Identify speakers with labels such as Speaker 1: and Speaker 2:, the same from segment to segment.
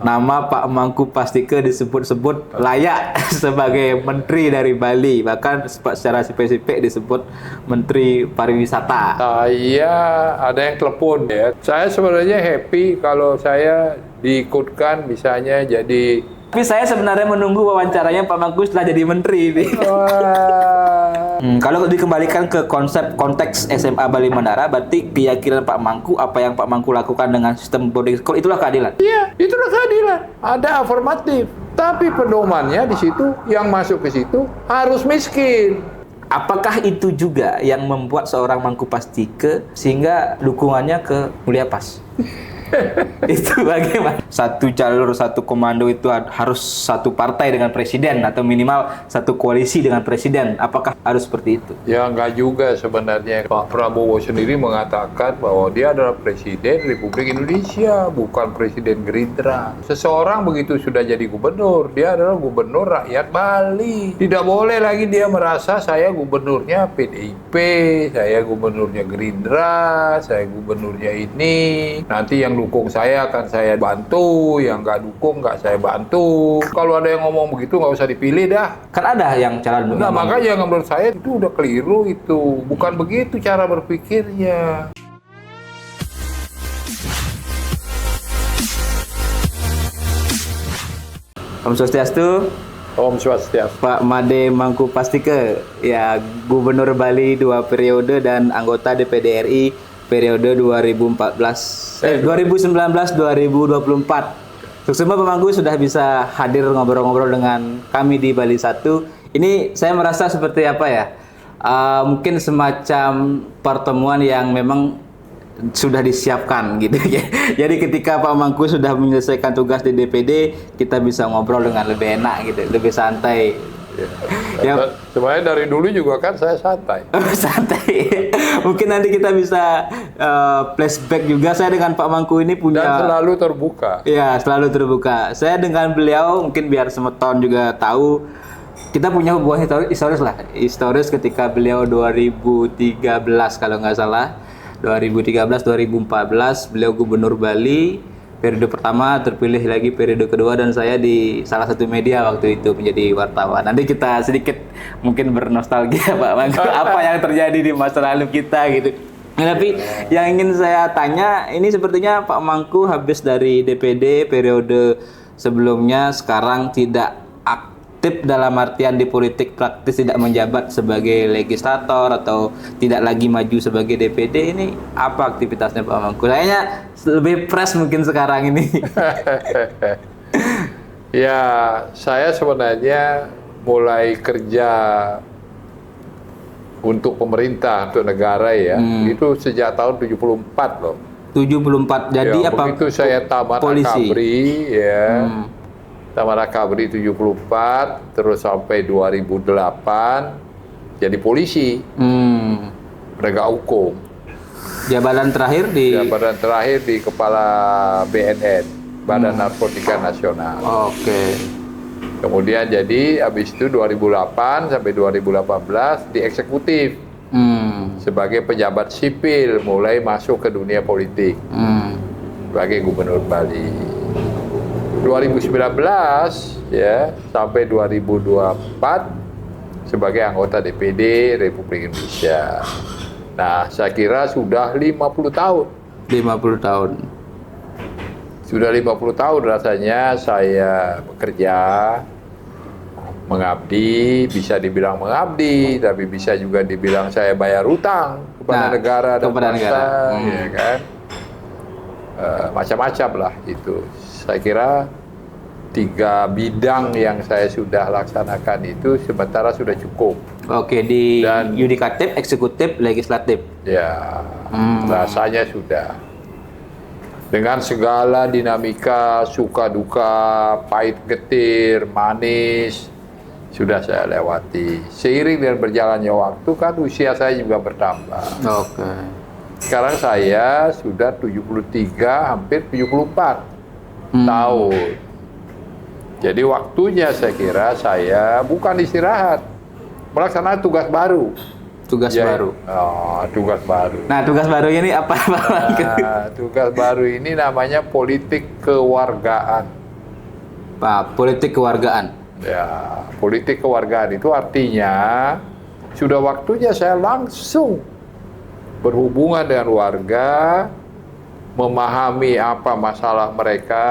Speaker 1: Nama Pak Mangku Pastike disebut-sebut layak sebagai menteri dari Bali, bahkan secara spesifik disebut Menteri Pariwisata.
Speaker 2: Saya ada yang telepon ya. Saya sebenarnya happy kalau saya diikutkan misalnya jadi.
Speaker 1: Tapi saya sebenarnya menunggu wawancaranya Pak Mangku setelah jadi menteri.
Speaker 2: Wah.
Speaker 1: Kalau dikembalikan ke konsep konteks SMA Bali Mandara, berarti keyakinan Pak Mangku, apa yang Pak Mangku lakukan dengan sistem boarding school, itulah keadilan.
Speaker 2: Iya, itulah keadilan. Ada afirmatif. Tapi pedomannya di situ, yang masuk ke situ harus miskin.
Speaker 1: Apakah itu juga yang membuat seorang Mangku Pastike sehingga dukungannya ke Mulia Pas? Itu bagaimana? Satu jalur, satu komando itu harus satu partai dengan presiden atau minimal satu koalisi dengan presiden. Apakah harus seperti itu?
Speaker 2: Ya enggak juga sebenarnya. Pak Prabowo sendiri mengatakan bahwa dia adalah presiden Republik Indonesia, bukan presiden Gerindra. Seseorang begitu sudah jadi gubernur, dia adalah gubernur rakyat Bali. Tidak boleh lagi dia merasa saya gubernurnya PDIP, saya gubernurnya Gerindra, saya gubernurnya ini. Nanti yang dukung saya akan saya bantu, yang nggak dukung nggak saya bantu. Kalau ada yang ngomong begitu nggak usah dipilih dah.
Speaker 1: Kan ada yang calon.
Speaker 2: Nah makanya menurut saya itu udah keliru itu. Bukan begitu cara berpikirnya.
Speaker 1: Om Swastiastu.
Speaker 2: Om Swastiastu.
Speaker 1: Pak Made Mangku Pastike, ya Gubernur Bali 2 periode dan anggota DPD RI periode 2019-2024. Sukses Pak Mangku sudah bisa hadir ngobrol-ngobrol dengan kami di Bali 1. Ini saya merasa seperti apa ya? Mungkin semacam pertemuan yang memang sudah disiapkan gitu ya. Jadi ketika Pak Mangku sudah menyelesaikan tugas di DPD, kita bisa ngobrol dengan lebih enak gitu, lebih santai.
Speaker 2: Ya, sebenarnya dari dulu juga kan saya santai.
Speaker 1: Santai. Mungkin nanti kita bisa flashback juga. Saya dengan Pak Mangku ini punya.
Speaker 2: Dan selalu terbuka.
Speaker 1: Ya, selalu terbuka. Saya dengan beliau mungkin biar Semeton juga tahu. Kita punya hubungan historis lah. Historis ketika beliau 2013 kalau nggak salah. 2013-2014 beliau Gubernur Bali. Periode pertama terpilih lagi periode kedua dan saya di salah satu media waktu itu menjadi wartawan. Nanti kita sedikit mungkin bernostalgia Pak Mangku apa yang terjadi di masa lalu kita gitu. Nah, tapi yang ingin saya tanya ini sepertinya Pak Mangku habis dari DPD periode sebelumnya sekarang tidak aktif dalam artian di politik praktis, tidak menjabat sebagai legislator atau tidak lagi maju sebagai DPD. Ini apa aktivitasnya Pak Mangku? Kayaknya lebih fresh mungkin sekarang ini.
Speaker 2: Ya, saya sebenarnya mulai kerja untuk pemerintah, untuk negara ya. Itu sejak tahun 74 loh.
Speaker 1: 74. Jadi
Speaker 2: ya,
Speaker 1: apa?
Speaker 2: Begitu saya tamat Akabri ya. Tamat Akabri 74, terus sampai 2008 jadi polisi. Penegak hukum.
Speaker 1: Jabatan terakhir
Speaker 2: di Kepala BNN, Badan Narkotika Nasional.
Speaker 1: Oke.
Speaker 2: Kemudian jadi habis itu 2008 sampai 2018 di eksekutif sebagai pejabat sipil, mulai masuk ke dunia politik sebagai Gubernur Bali. 2019 ya sampai 2024 sebagai anggota DPD Republik Indonesia. Nah, saya kira sudah 50 tahun.
Speaker 1: 50 tahun.
Speaker 2: Sudah 50 tahun rasanya saya bekerja, mengabdi, bisa dibilang mengabdi, tapi bisa juga dibilang saya bayar utang kepada negara dan bangsa, ya kan? Macam-macam lah itu. Saya kira 3 bidang yang saya sudah laksanakan itu sementara sudah cukup.
Speaker 1: Oke, di yudikatif, eksekutif, legislatif.
Speaker 2: Ya, rasanya sudah. Dengan segala dinamika, suka duka, pahit getir, manis, sudah saya lewati. Seiring dengan berjalannya waktu kan usia saya juga bertambah.
Speaker 1: Oke.
Speaker 2: Sekarang saya sudah 73, hampir 74 tahun. Jadi waktunya saya kira saya bukan istirahat, melaksanakan tugas baru.
Speaker 1: Tugas baru.
Speaker 2: Tugas baru.
Speaker 1: Nah, tugas baru ini apa?
Speaker 2: Tugas baru ini namanya politik kewargaan.
Speaker 1: politik kewargaan.
Speaker 2: Ya, politik kewargaan itu artinya sudah waktunya saya langsung berhubungan dengan warga, memahami apa masalah mereka,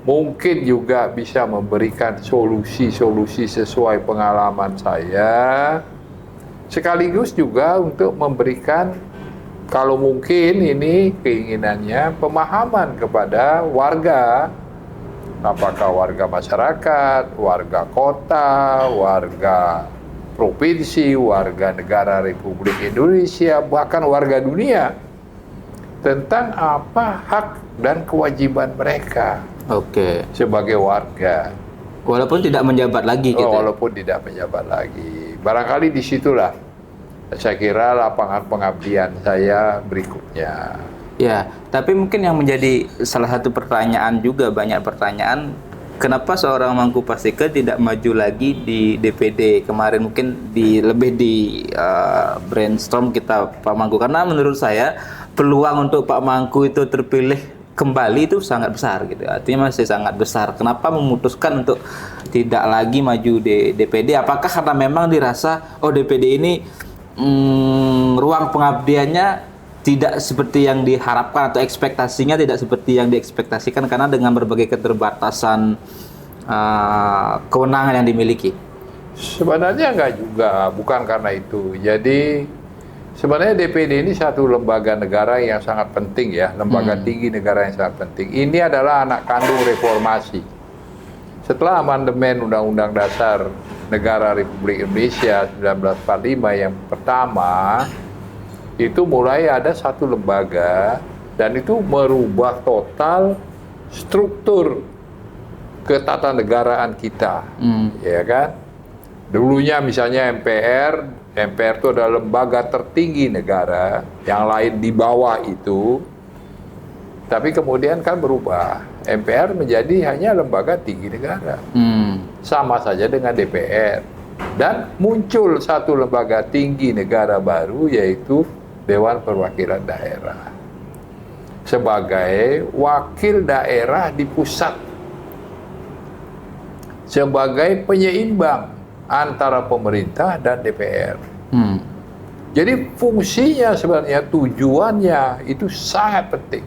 Speaker 2: mungkin juga bisa memberikan solusi-solusi sesuai pengalaman saya, sekaligus juga untuk memberikan, kalau mungkin ini keinginannya, pemahaman kepada warga, apakah warga masyarakat, warga kota, warga provinsi, warga negara Republik Indonesia, bahkan warga dunia, tentang apa hak dan kewajiban mereka sebagai warga.
Speaker 1: Walaupun tidak menjabat lagi gitu.
Speaker 2: Walaupun tidak menjabat lagi. Barangkali disitulah saya kira lapangan pengabdian saya berikutnya.
Speaker 1: Ya, tapi mungkin yang menjadi salah satu pertanyaan juga, banyak pertanyaan, kenapa seorang Mangku Pastika tidak maju lagi di DPD kemarin? Mungkin lebih di brainstorm kita Pak Mangku, karena menurut saya peluang untuk Pak Mangku itu terpilih kembali itu sangat besar gitu. Artinya masih sangat besar. Kenapa memutuskan untuk tidak lagi maju di DPD? Apakah karena memang dirasa DPD ini ruang pengabdiannya tidak seperti yang diharapkan, atau ekspektasinya tidak seperti yang diekspektasikan karena dengan berbagai keterbatasan kewenangan yang dimiliki?
Speaker 2: Sebenarnya enggak juga, bukan karena itu. Jadi sebenarnya DPD ini satu lembaga negara yang sangat penting ya, lembaga tinggi negara yang sangat penting. Ini adalah anak kandung reformasi. Setelah amandemen Undang-Undang Dasar Negara Republik Indonesia 1945 yang pertama, itu mulai ada satu lembaga dan itu merubah total struktur ketatanegaraan kita, ya kan? Dulunya misalnya MPR itu adalah lembaga tertinggi negara, yang lain di bawah itu. Tapi kemudian kan berubah, MPR menjadi hanya lembaga tinggi negara, sama saja dengan DPR. Dan muncul satu lembaga tinggi negara baru, yaitu Dewan Perwakilan Daerah, sebagai wakil daerah di pusat, sebagai penyeimbang antara pemerintah dan DPR. Jadi fungsinya sebenarnya, tujuannya itu sangat penting.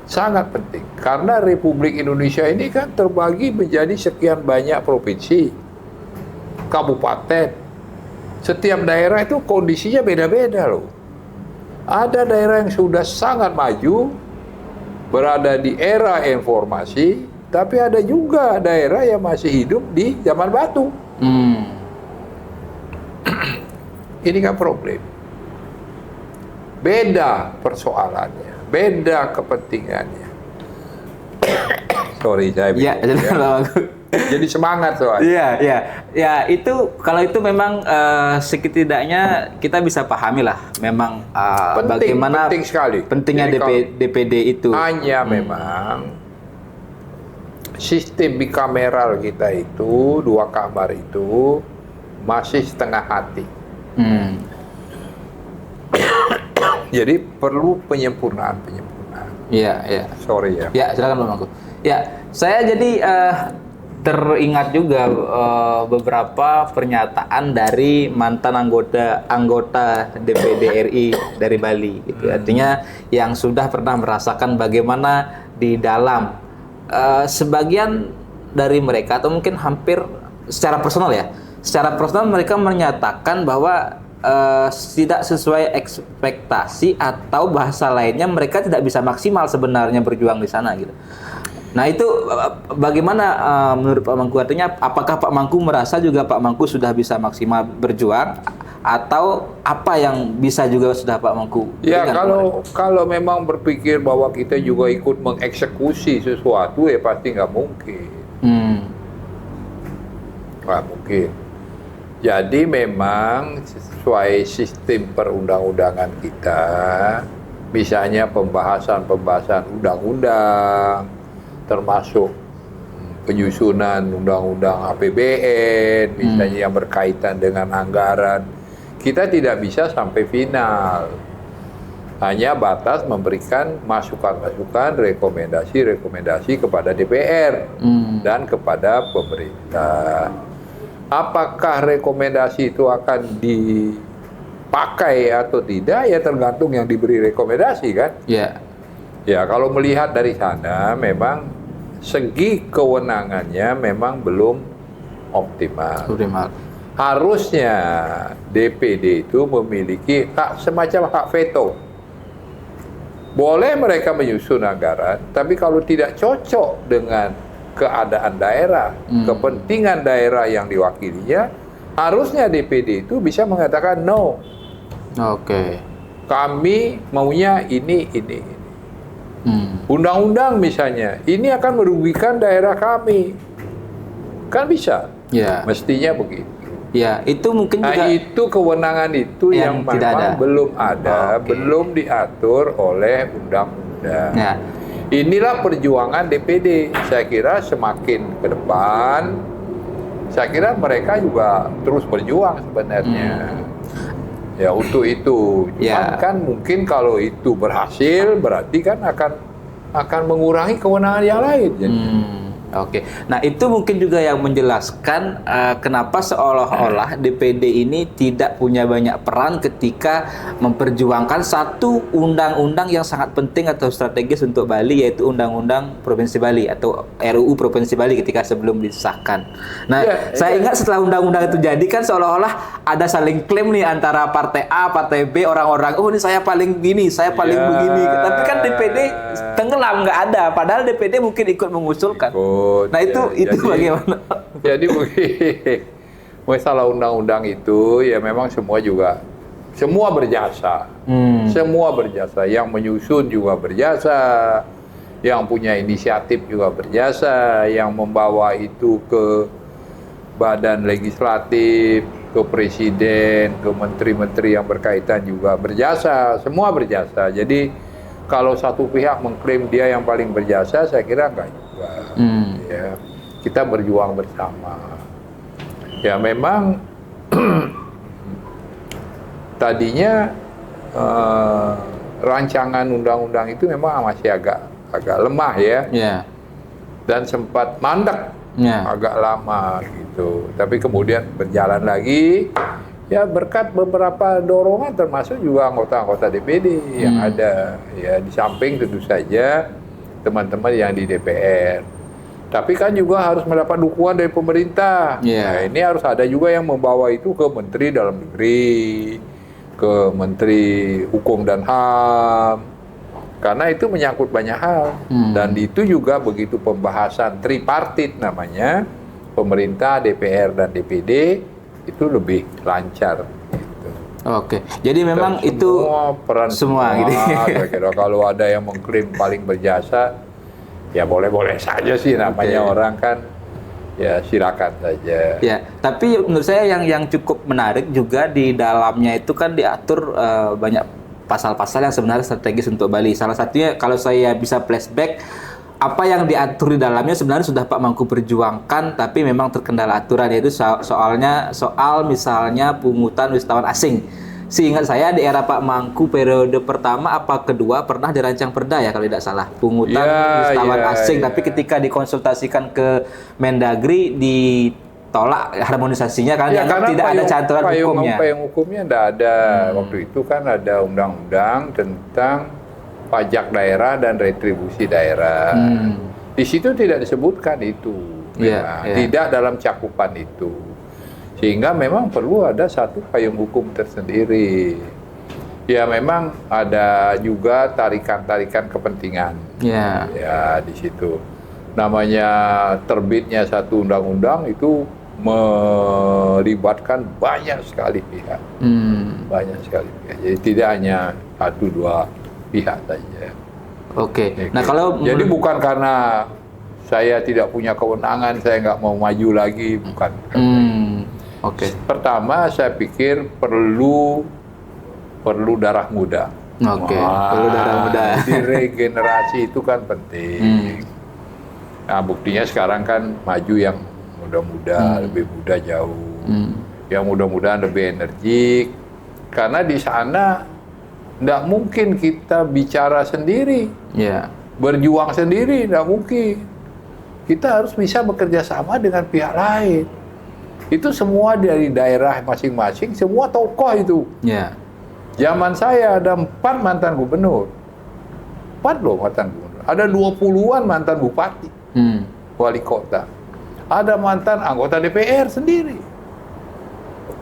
Speaker 2: Sangat penting. Karena Republik Indonesia ini kan terbagi menjadi sekian banyak provinsi, kabupaten. Setiap daerah itu kondisinya beda-beda loh. Ada daerah yang sudah sangat maju, berada di era informasi, tapi ada juga daerah yang masih hidup di zaman batu. Ini kan problem. Beda persoalannya, beda kepentingannya. Sorry, saya bingung, ya. Jadi semangat soalnya.
Speaker 1: Iya. Ya, itu kalau itu memang setidaknya kita bisa pahami lah memang bagaimana
Speaker 2: penting sekali.
Speaker 1: Pentingnya DPD itu.
Speaker 2: Hanya memang sistem bikameral kita itu, 2 kamar itu masih setengah hati. Jadi perlu penyempurnaan.
Speaker 1: Iya.
Speaker 2: Sorry ya.
Speaker 1: Ya, silakan Pak Mangku. Ya, saya jadi teringat juga beberapa pernyataan dari mantan anggota DPD RI dari Bali gitu. Artinya yang sudah pernah merasakan bagaimana di dalam sebagian dari mereka, atau mungkin hampir secara personal mereka menyatakan bahwa tidak sesuai ekspektasi, atau bahasa lainnya mereka tidak bisa maksimal sebenarnya berjuang di sana gitu. Nah itu bagaimana menurut Pak Mangku? Artinya apakah Pak Mangku merasa juga Pak Mangku sudah bisa maksimal berjuang, atau apa yang bisa juga sudah Pak Mangku
Speaker 2: berikan? Ya kalau memang berpikir bahwa kita juga ikut mengeksekusi sesuatu, ya pasti nggak mungkin. Nggak mungkin. Jadi memang sesuai sistem perundang-undangan kita, misalnya pembahasan undang-undang, termasuk penyusunan undang-undang APBN, misalnya yang berkaitan dengan anggaran, kita tidak bisa sampai final. Hanya batas memberikan masukan-masukan, rekomendasi-rekomendasi kepada DPR dan kepada pemerintah. Apakah rekomendasi itu akan dipakai atau tidak, ya tergantung yang diberi rekomendasi kan.
Speaker 1: Ya.
Speaker 2: Ya, kalau melihat dari sana memang segi kewenangannya memang belum optimal. Harusnya DPD itu memiliki hak semacam hak veto. Boleh mereka menyusun anggaran, tapi kalau tidak cocok dengan keadaan daerah, kepentingan daerah yang diwakilinya, harusnya DPD itu bisa mengatakan no.
Speaker 1: Oke.
Speaker 2: Kami maunya ini. Undang-undang misalnya, ini akan merugikan daerah kami. Kan bisa.
Speaker 1: Ya.
Speaker 2: Mestinya begitu.
Speaker 1: Ya, itu mungkin juga
Speaker 2: itu kewenangan itu yang
Speaker 1: tidak
Speaker 2: memang
Speaker 1: ada.
Speaker 2: belum ada, belum diatur oleh undang-undang.
Speaker 1: Ya.
Speaker 2: Inilah perjuangan DPD. Saya kira semakin ke depan, saya kira mereka juga terus berjuang sebenarnya. Ya, untuk itu. Cuman kan mungkin kalau itu berhasil, berarti kan akan mengurangi kewenangan yang lain. Jadi.
Speaker 1: Oke, nah itu mungkin juga yang menjelaskan kenapa seolah-olah DPD ini tidak punya banyak peran ketika memperjuangkan satu undang-undang yang sangat penting atau strategis untuk Bali, yaitu Undang-Undang Provinsi Bali atau RUU Provinsi Bali ketika sebelum disahkan. Nah, saya ingat setelah undang-undang itu jadi kan seolah-olah ada saling klaim nih antara partai A, partai B, orang-orang, oh ini saya paling gini, saya paling begini. Tapi kan DPD tenggelam, nggak ada. Padahal DPD mungkin ikut mengusulkan. Nah itu bagaimana?
Speaker 2: Jadi begini, masalah undang-undang itu ya memang semua berjasa, semua berjasa. Yang menyusun juga berjasa, yang punya inisiatif juga berjasa, yang membawa itu ke badan legislatif, ke presiden, ke menteri-menteri yang berkaitan juga berjasa, semua berjasa. Jadi kalau satu pihak mengklaim dia yang paling berjasa, saya kira enggak juga. Ya, kita berjuang bersama. Ya memang tadinya rancangan undang-undang itu memang masih agak lemah ya. Dan sempat mandek agak lama gitu. Tapi kemudian berjalan lagi. Ya berkat beberapa dorongan termasuk juga anggota-anggota DPD yang ada ya, di samping tentu saja teman-teman yang di DPR. Tapi kan juga harus mendapat dukungan dari pemerintah. Nah, ini harus ada juga yang membawa itu ke Menteri Dalam Negeri, ke Menteri Hukum dan HAM. Karena itu menyangkut banyak hal. Dan itu juga begitu pembahasan tripartit namanya, pemerintah, DPR dan DPD, itu lebih lancar gitu.
Speaker 1: Oke, jadi memang
Speaker 2: dan
Speaker 1: itu
Speaker 2: peran semua
Speaker 1: gitu.
Speaker 2: Kira-kira kalau ada yang mengklaim paling berjasa, ya boleh-boleh saja sih, namanya orang kan, ya silakan saja.
Speaker 1: Ya, tapi menurut saya yang cukup menarik juga di dalamnya itu kan diatur banyak pasal-pasal yang sebenarnya strategis untuk Bali. Salah satunya kalau saya bisa flashback, apa yang diatur di dalamnya sebenarnya sudah Pak Mangku perjuangkan, tapi memang terkendala aturan, yaitu soal misalnya pungutan wisatawan asing. Seingat saya di era Pak Mangku periode pertama apa kedua pernah dirancang perda ya kalau tidak salah, pungutan wisatawan asing. Tapi ketika dikonsultasikan ke Mendagri ditolak harmonisasinya karena tidak ada cantolan hukumnya.
Speaker 2: Payung hukumnya tidak ada. Waktu itu kan ada undang-undang tentang pajak daerah dan retribusi daerah. Di situ tidak disebutkan itu. Tidak dalam cakupan itu. Sehingga memang perlu ada satu payung hukum tersendiri. Ya memang ada juga tarikan-tarikan kepentingan. Ya di situ. Namanya terbitnya satu undang-undang itu melibatkan banyak sekali pihak. Banyak sekali pihak. Jadi tidak hanya satu dua pihak saja.
Speaker 1: Oke. Nah kalau
Speaker 2: jadi bukan karena saya tidak punya kewenangan, saya nggak mau maju lagi, bukan.
Speaker 1: Oke.
Speaker 2: Pertama saya pikir perlu darah muda.
Speaker 1: Perlu darah muda.
Speaker 2: Jadi regenerasi itu kan penting. Nah buktinya sekarang kan maju yang muda-muda, lebih muda jauh, yang mudah-mudahan lebih energik. Karena di sana Nggak mungkin kita bicara sendiri,
Speaker 1: Ya.
Speaker 2: berjuang sendiri, nggak mungkin. Kita harus bisa bekerja sama dengan pihak lain. Itu semua dari daerah masing-masing, semua tokoh itu.
Speaker 1: Ya.
Speaker 2: Zaman saya ada 4 mantan gubernur. 4 loh mantan gubernur. Ada 20-an mantan bupati, wali kota. Ada mantan anggota DPR sendiri.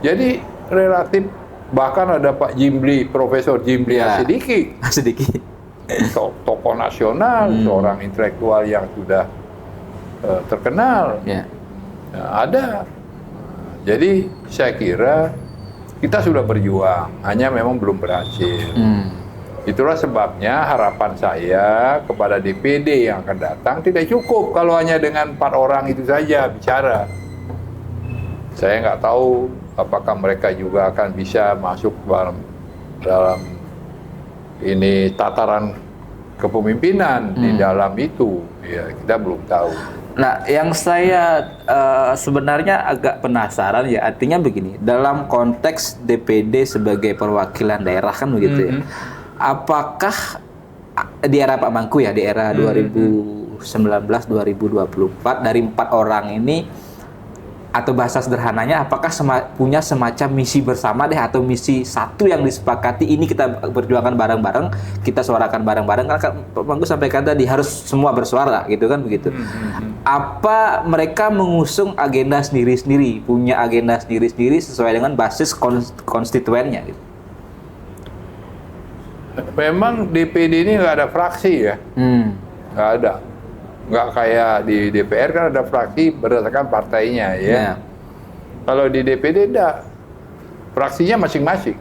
Speaker 2: Jadi relatif, bahkan ada Pak Jimli, Profesor Jimli
Speaker 1: Ya.
Speaker 2: Asidiki,
Speaker 1: Sedikit.
Speaker 2: tokoh nasional, seorang intelektual yang sudah terkenal.
Speaker 1: Ya.
Speaker 2: Nah, ada. Jadi saya kira kita sudah berjuang, hanya memang belum berhasil. Itulah sebabnya harapan saya kepada DPD yang akan datang tidak cukup kalau hanya dengan 4 orang itu saja bicara. Saya nggak tahu apakah mereka juga akan bisa masuk dalam ini tataran kepemimpinan di dalam itu. Ya, kita belum tahu.
Speaker 1: Nah, yang saya sebenarnya agak penasaran ya, artinya begini, dalam konteks DPD sebagai perwakilan daerah kan begitu ya, apakah di era Pak Mangku ya, di era 2019-2024 dari 4 orang ini, atau bahasa sederhananya, apakah punya semacam misi bersama deh, atau misi satu yang disepakati, ini kita berjuangkan bareng-bareng, kita suarakan bareng-bareng, karena Pak Mangku sampaikan tadi harus semua bersuara gitu kan begitu. Apa mereka mengusung agenda sendiri-sendiri, punya agenda sendiri-sendiri sesuai dengan basis konstituennya gitu?
Speaker 2: Memang DPD ini nggak ada fraksi ya, nggak ada. Nggak kayak di DPR kan ada fraksi berdasarkan partainya ya. Kalau di DPD enggak, fraksinya masing-masing,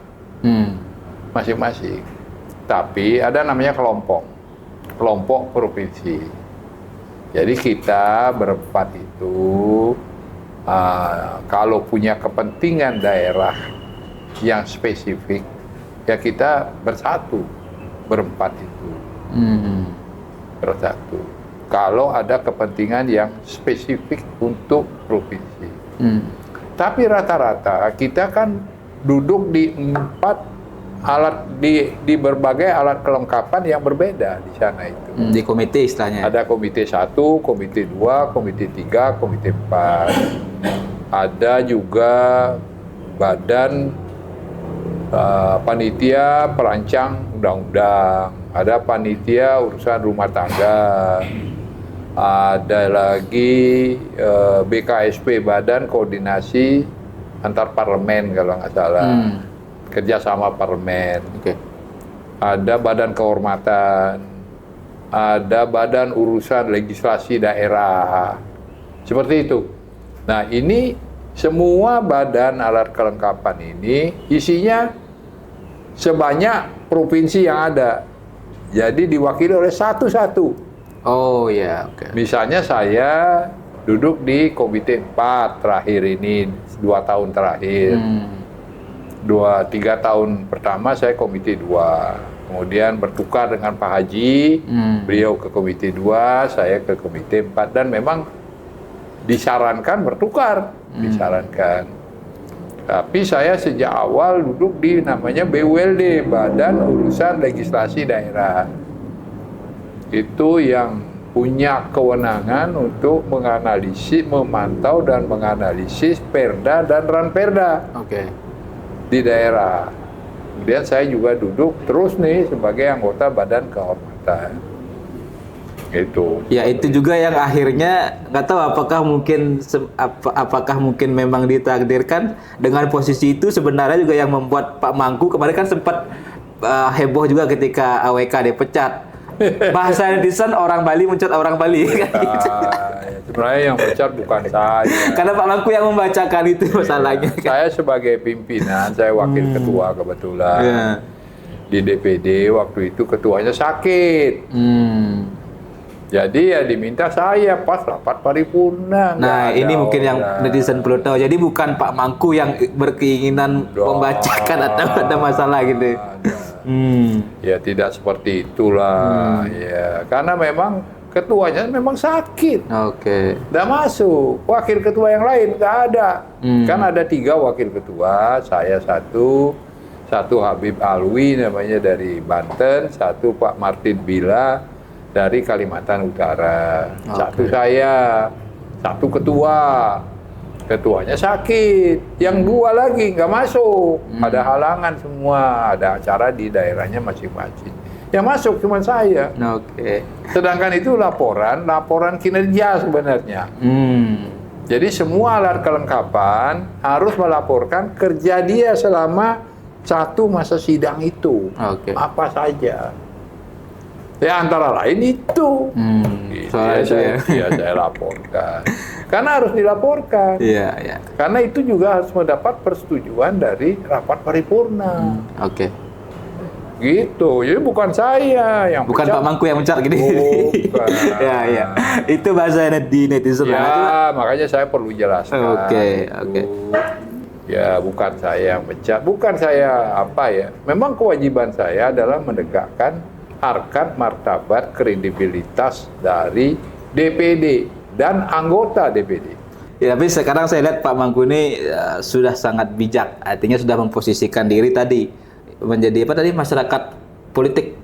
Speaker 2: masing-masing. Tapi ada namanya kelompok provinsi. Jadi kita berempat itu kalau punya kepentingan daerah yang spesifik, ya kita bersatu berempat itu, bersatu. Kalau ada kepentingan yang spesifik untuk provinsi. Tapi rata-rata kita kan duduk di 4 alat, di berbagai alat kelengkapan yang berbeda di sana itu.
Speaker 1: Di komite istilahnya.
Speaker 2: Ada komite 1, komite 2, komite 3, komite 4. Ada juga badan panitia perancang undang-undang. Ada panitia urusan rumah tangga. Ada lagi BKSP, Badan Koordinasi Antar Parlemen kalau nggak salah, kerjasama parlemen. Ada Badan Kehormatan, ada Badan Urusan Legislasi Daerah, seperti itu. Nah, ini semua badan alat kelengkapan ini isinya sebanyak provinsi yang ada, jadi diwakili oleh satu-satu.
Speaker 1: Oh ya, oke.
Speaker 2: Misalnya saya duduk di komite 4 terakhir ini, 2 tahun terakhir. 3 tahun pertama saya komite 2. Kemudian bertukar dengan Pak Haji, beliau ke komite 2, saya ke komite 4. Dan memang disarankan bertukar, disarankan. Tapi saya sejak awal duduk di namanya BULD, Badan Urusan Legislasi Daerah. Itu yang punya kewenangan untuk menganalisis, memantau dan menganalisis perda dan ranperda di daerah. Kemudian saya juga duduk terus nih sebagai anggota Badan Kehormatan. Itu.
Speaker 1: Ya itu juga yang akhirnya nggak tahu apakah mungkin memang ditakdirkan dengan posisi itu, sebenarnya juga yang membuat Pak Mangku kemarin kan sempat heboh juga ketika AWK dipecat. Bahasa netizen orang Bali mencat orang Bali kan gitu.
Speaker 2: Ya, sebenarnya yang pecat bukan saya.
Speaker 1: Karena Pak Mangku yang membacakan itu masalahnya.
Speaker 2: Ya, saya sebagai pimpinan, saya wakil ketua kebetulan. Di DPD waktu itu ketuanya sakit. Jadi ya diminta saya pas rapat paripurna.
Speaker 1: Nah, ini mungkin yang netizen perlu tahu. Jadi bukan Pak Mangku yang berkeinginan membacakan atau ada masalah gitu.
Speaker 2: Ya tidak seperti itulah. Ya, karena memang ketuanya memang sakit. Nggak masuk. Wakil ketua yang lain nggak ada. Kan ada 3 wakil ketua, saya 1, satu Habib Alwi namanya dari Banten, satu Pak Martin Bila dari Kalimantan Utara, satu saya, satu ketuanya sakit, yang dua lagi nggak masuk, ada halangan semua, ada acara di daerahnya masing-masing. Yang masuk cuma saya. Sedangkan itu laporan kinerja sebenarnya. Jadi semua alat kelengkapan harus melaporkan kerja dia selama satu masa sidang itu. Apa saja. Ya antara lain itu. Saya laporkan. Karena harus dilaporkan. Karena itu juga harus mendapat persetujuan dari rapat paripurna. Gitu. Jadi bukan saya yang
Speaker 1: bukan Pak Mangku yang mencar gini.
Speaker 2: Bukan.
Speaker 1: Itu bahasa di netizen.
Speaker 2: Ya, makanya saya perlu jelaskan. Ya, bukan saya yang mencar, bukan saya memang kewajiban saya adalah menegakkan harkat martabat kredibilitas dari DPD dan anggota DPD.
Speaker 1: Ya, tapi sekarang saya lihat Pak Mangku ini sudah sangat bijak, artinya sudah memposisikan diri tadi menjadi masyarakat politik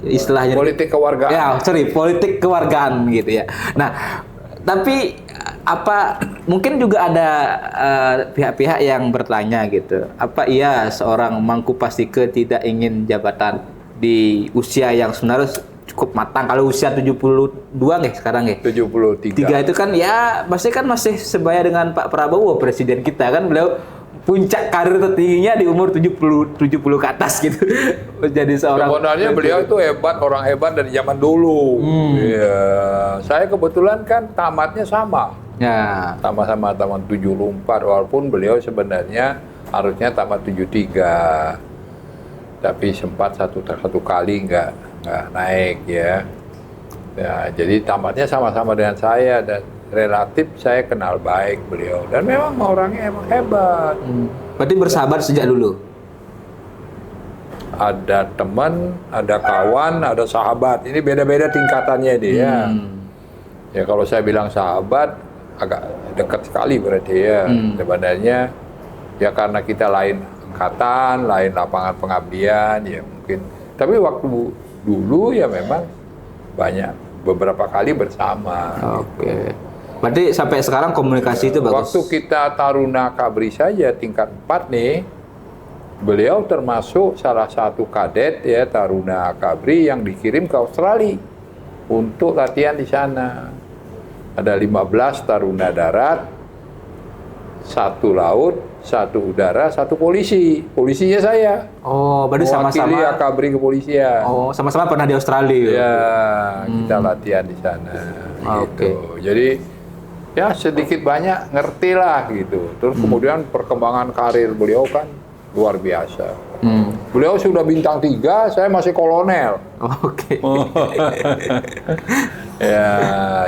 Speaker 1: istilahnya
Speaker 2: politik kewargaan.
Speaker 1: Ya, politik kewargaan gitu ya. Nah, tapi mungkin juga ada pihak-pihak yang bertanya gitu, apa iya seorang Mangku Pastike tidak ingin jabatan di usia yang sebenarnya cukup matang? Kalau usia 72 sekarang
Speaker 2: 73
Speaker 1: itu kan ya masih sebaya dengan Pak Prabowo, presiden kita kan, beliau puncak karir tertingginya di umur 70 ke atas gitu. Jadi seorang
Speaker 2: sebenarnya beliau itu orang hebat dari zaman dulu. Ya, saya kebetulan kan tamatnya sama.
Speaker 1: Ya.
Speaker 2: Sama-sama tamat 74, walaupun beliau sebenarnya harusnya tamat 73. Tapi sempat satu kali nggak naik ya. Ya, jadi tamatnya sama-sama dengan saya dan relatif saya kenal baik beliau dan memang orangnya emang hebat.
Speaker 1: Berarti bersahabat sejak dulu?
Speaker 2: Ada teman, ada kawan, ada sahabat. Ini beda-beda tingkatannya dia. Ya kalau saya bilang sahabat agak dekat sekali berarti ya. Sebenarnya ya karena kita lain angkatan, lain lapangan pengabdian ya mungkin. Tapi waktu dulu ya memang beberapa kali bersama.
Speaker 1: Berarti sampai sekarang komunikasi itu bagus?
Speaker 2: Waktu kita Taruna Kabri saja tingkat 4 nih, beliau termasuk salah satu kadet ya Taruna Kabri yang dikirim ke Australia untuk latihan di sana. Ada 15 Taruna Darat, 1 laut, 1 udara, 1 polisi. Polisinya saya.
Speaker 1: Oh, berarti sama-sama
Speaker 2: mewakili Akabri kepolisian.
Speaker 1: Oh, sama-sama pernah di Australia.
Speaker 2: Ya, kita latihan di sana. Gitu. Jadi ya sedikit banyak ngerti lah gitu. Terus kemudian perkembangan karir beliau kan luar biasa. Beliau sudah bintang 3, saya masih kolonel. Ya,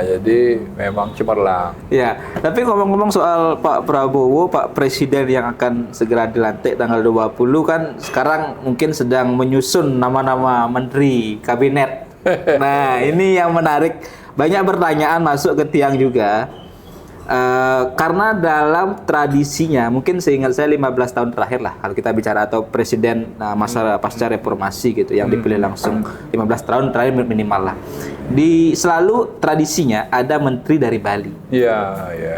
Speaker 2: jadi memang cemerlang.
Speaker 1: Ya, tapi ngomong-ngomong soal Pak Prabowo, Pak Presiden yang akan segera dilantik tanggal 20 kan sekarang mungkin sedang menyusun nama-nama menteri kabinet. Nah, ini yang menarik. Banyak pertanyaan masuk ke tiang juga. Karena dalam tradisinya, mungkin seingat saya 15 tahun terakhir lah, kalau kita bicara atau presiden masa pasca reformasi gitu, yang dipilih langsung 15 tahun terakhir minimal lah. Selalu tradisinya ada menteri dari Bali.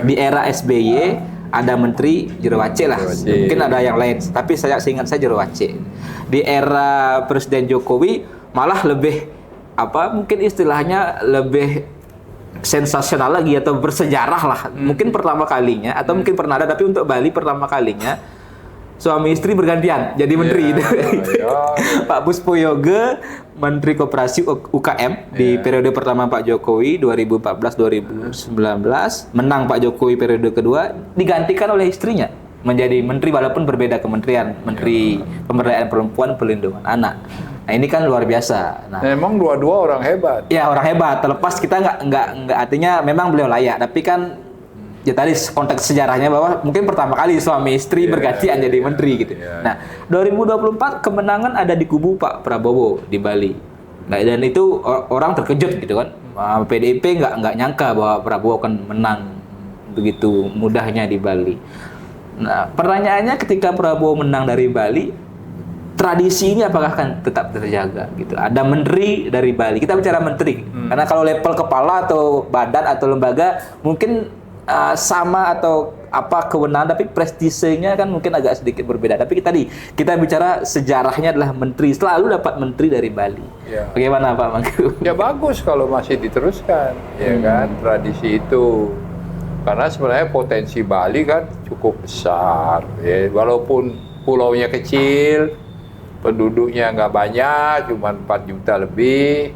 Speaker 1: Di era SBY ada menteri Jero Aceh lah. Mungkin ada yang lain, tapi seingat saya Jero Aceh. Di era Presiden Jokowi malah lebih mungkin istilahnya lebih sensasional lagi atau bersejarah lah. Mungkin pertama kalinya atau mungkin pernah ada, tapi untuk Bali pertama kalinya suami istri bergantian jadi menteri. Pak Puspo Yoga Menteri Koperasi UKM di periode pertama Pak Jokowi 2014-2019, menang Pak Jokowi periode kedua, digantikan oleh istrinya menjadi menteri walaupun berbeda kementerian, Menteri Pemberdayaan Perempuan Perlindungan Anak. Nah, ini kan luar biasa. Nah,
Speaker 2: memang dua-dua orang hebat.
Speaker 1: Ya, orang hebat. Terlepas kita nggak artinya memang beliau layak, tapi kan ya tadi konteks sejarahnya bahwa mungkin pertama kali suami istri bergantian jadi menteri gitu. Nah, 2024 kemenangan ada di kubu Pak Prabowo di Bali. Nah, dan itu orang terkejut gitu kan. PDIP nggak nyangka bahwa Prabowo akan menang begitu mudahnya di Bali. Nah, pertanyaannya ketika Prabowo menang dari Bali, tradisi ini apakah akan tetap terjaga gitu? Ada menteri dari Bali. Kita bicara menteri, karena kalau level kepala atau badan atau lembaga mungkin sama atau apa kewenangan, tapi prestisenya kan mungkin agak sedikit berbeda. Tapi kita bicara sejarahnya adalah menteri, selalu dapat menteri dari Bali.
Speaker 2: Ya.
Speaker 1: Bagaimana Pak Mangku?
Speaker 2: Ya bagus kalau masih diteruskan, ya kan, tradisi itu. Karena sebenarnya potensi Bali kan cukup besar, ya. Walaupun pulaunya kecil, penduduknya nggak banyak, cuma 4 juta lebih,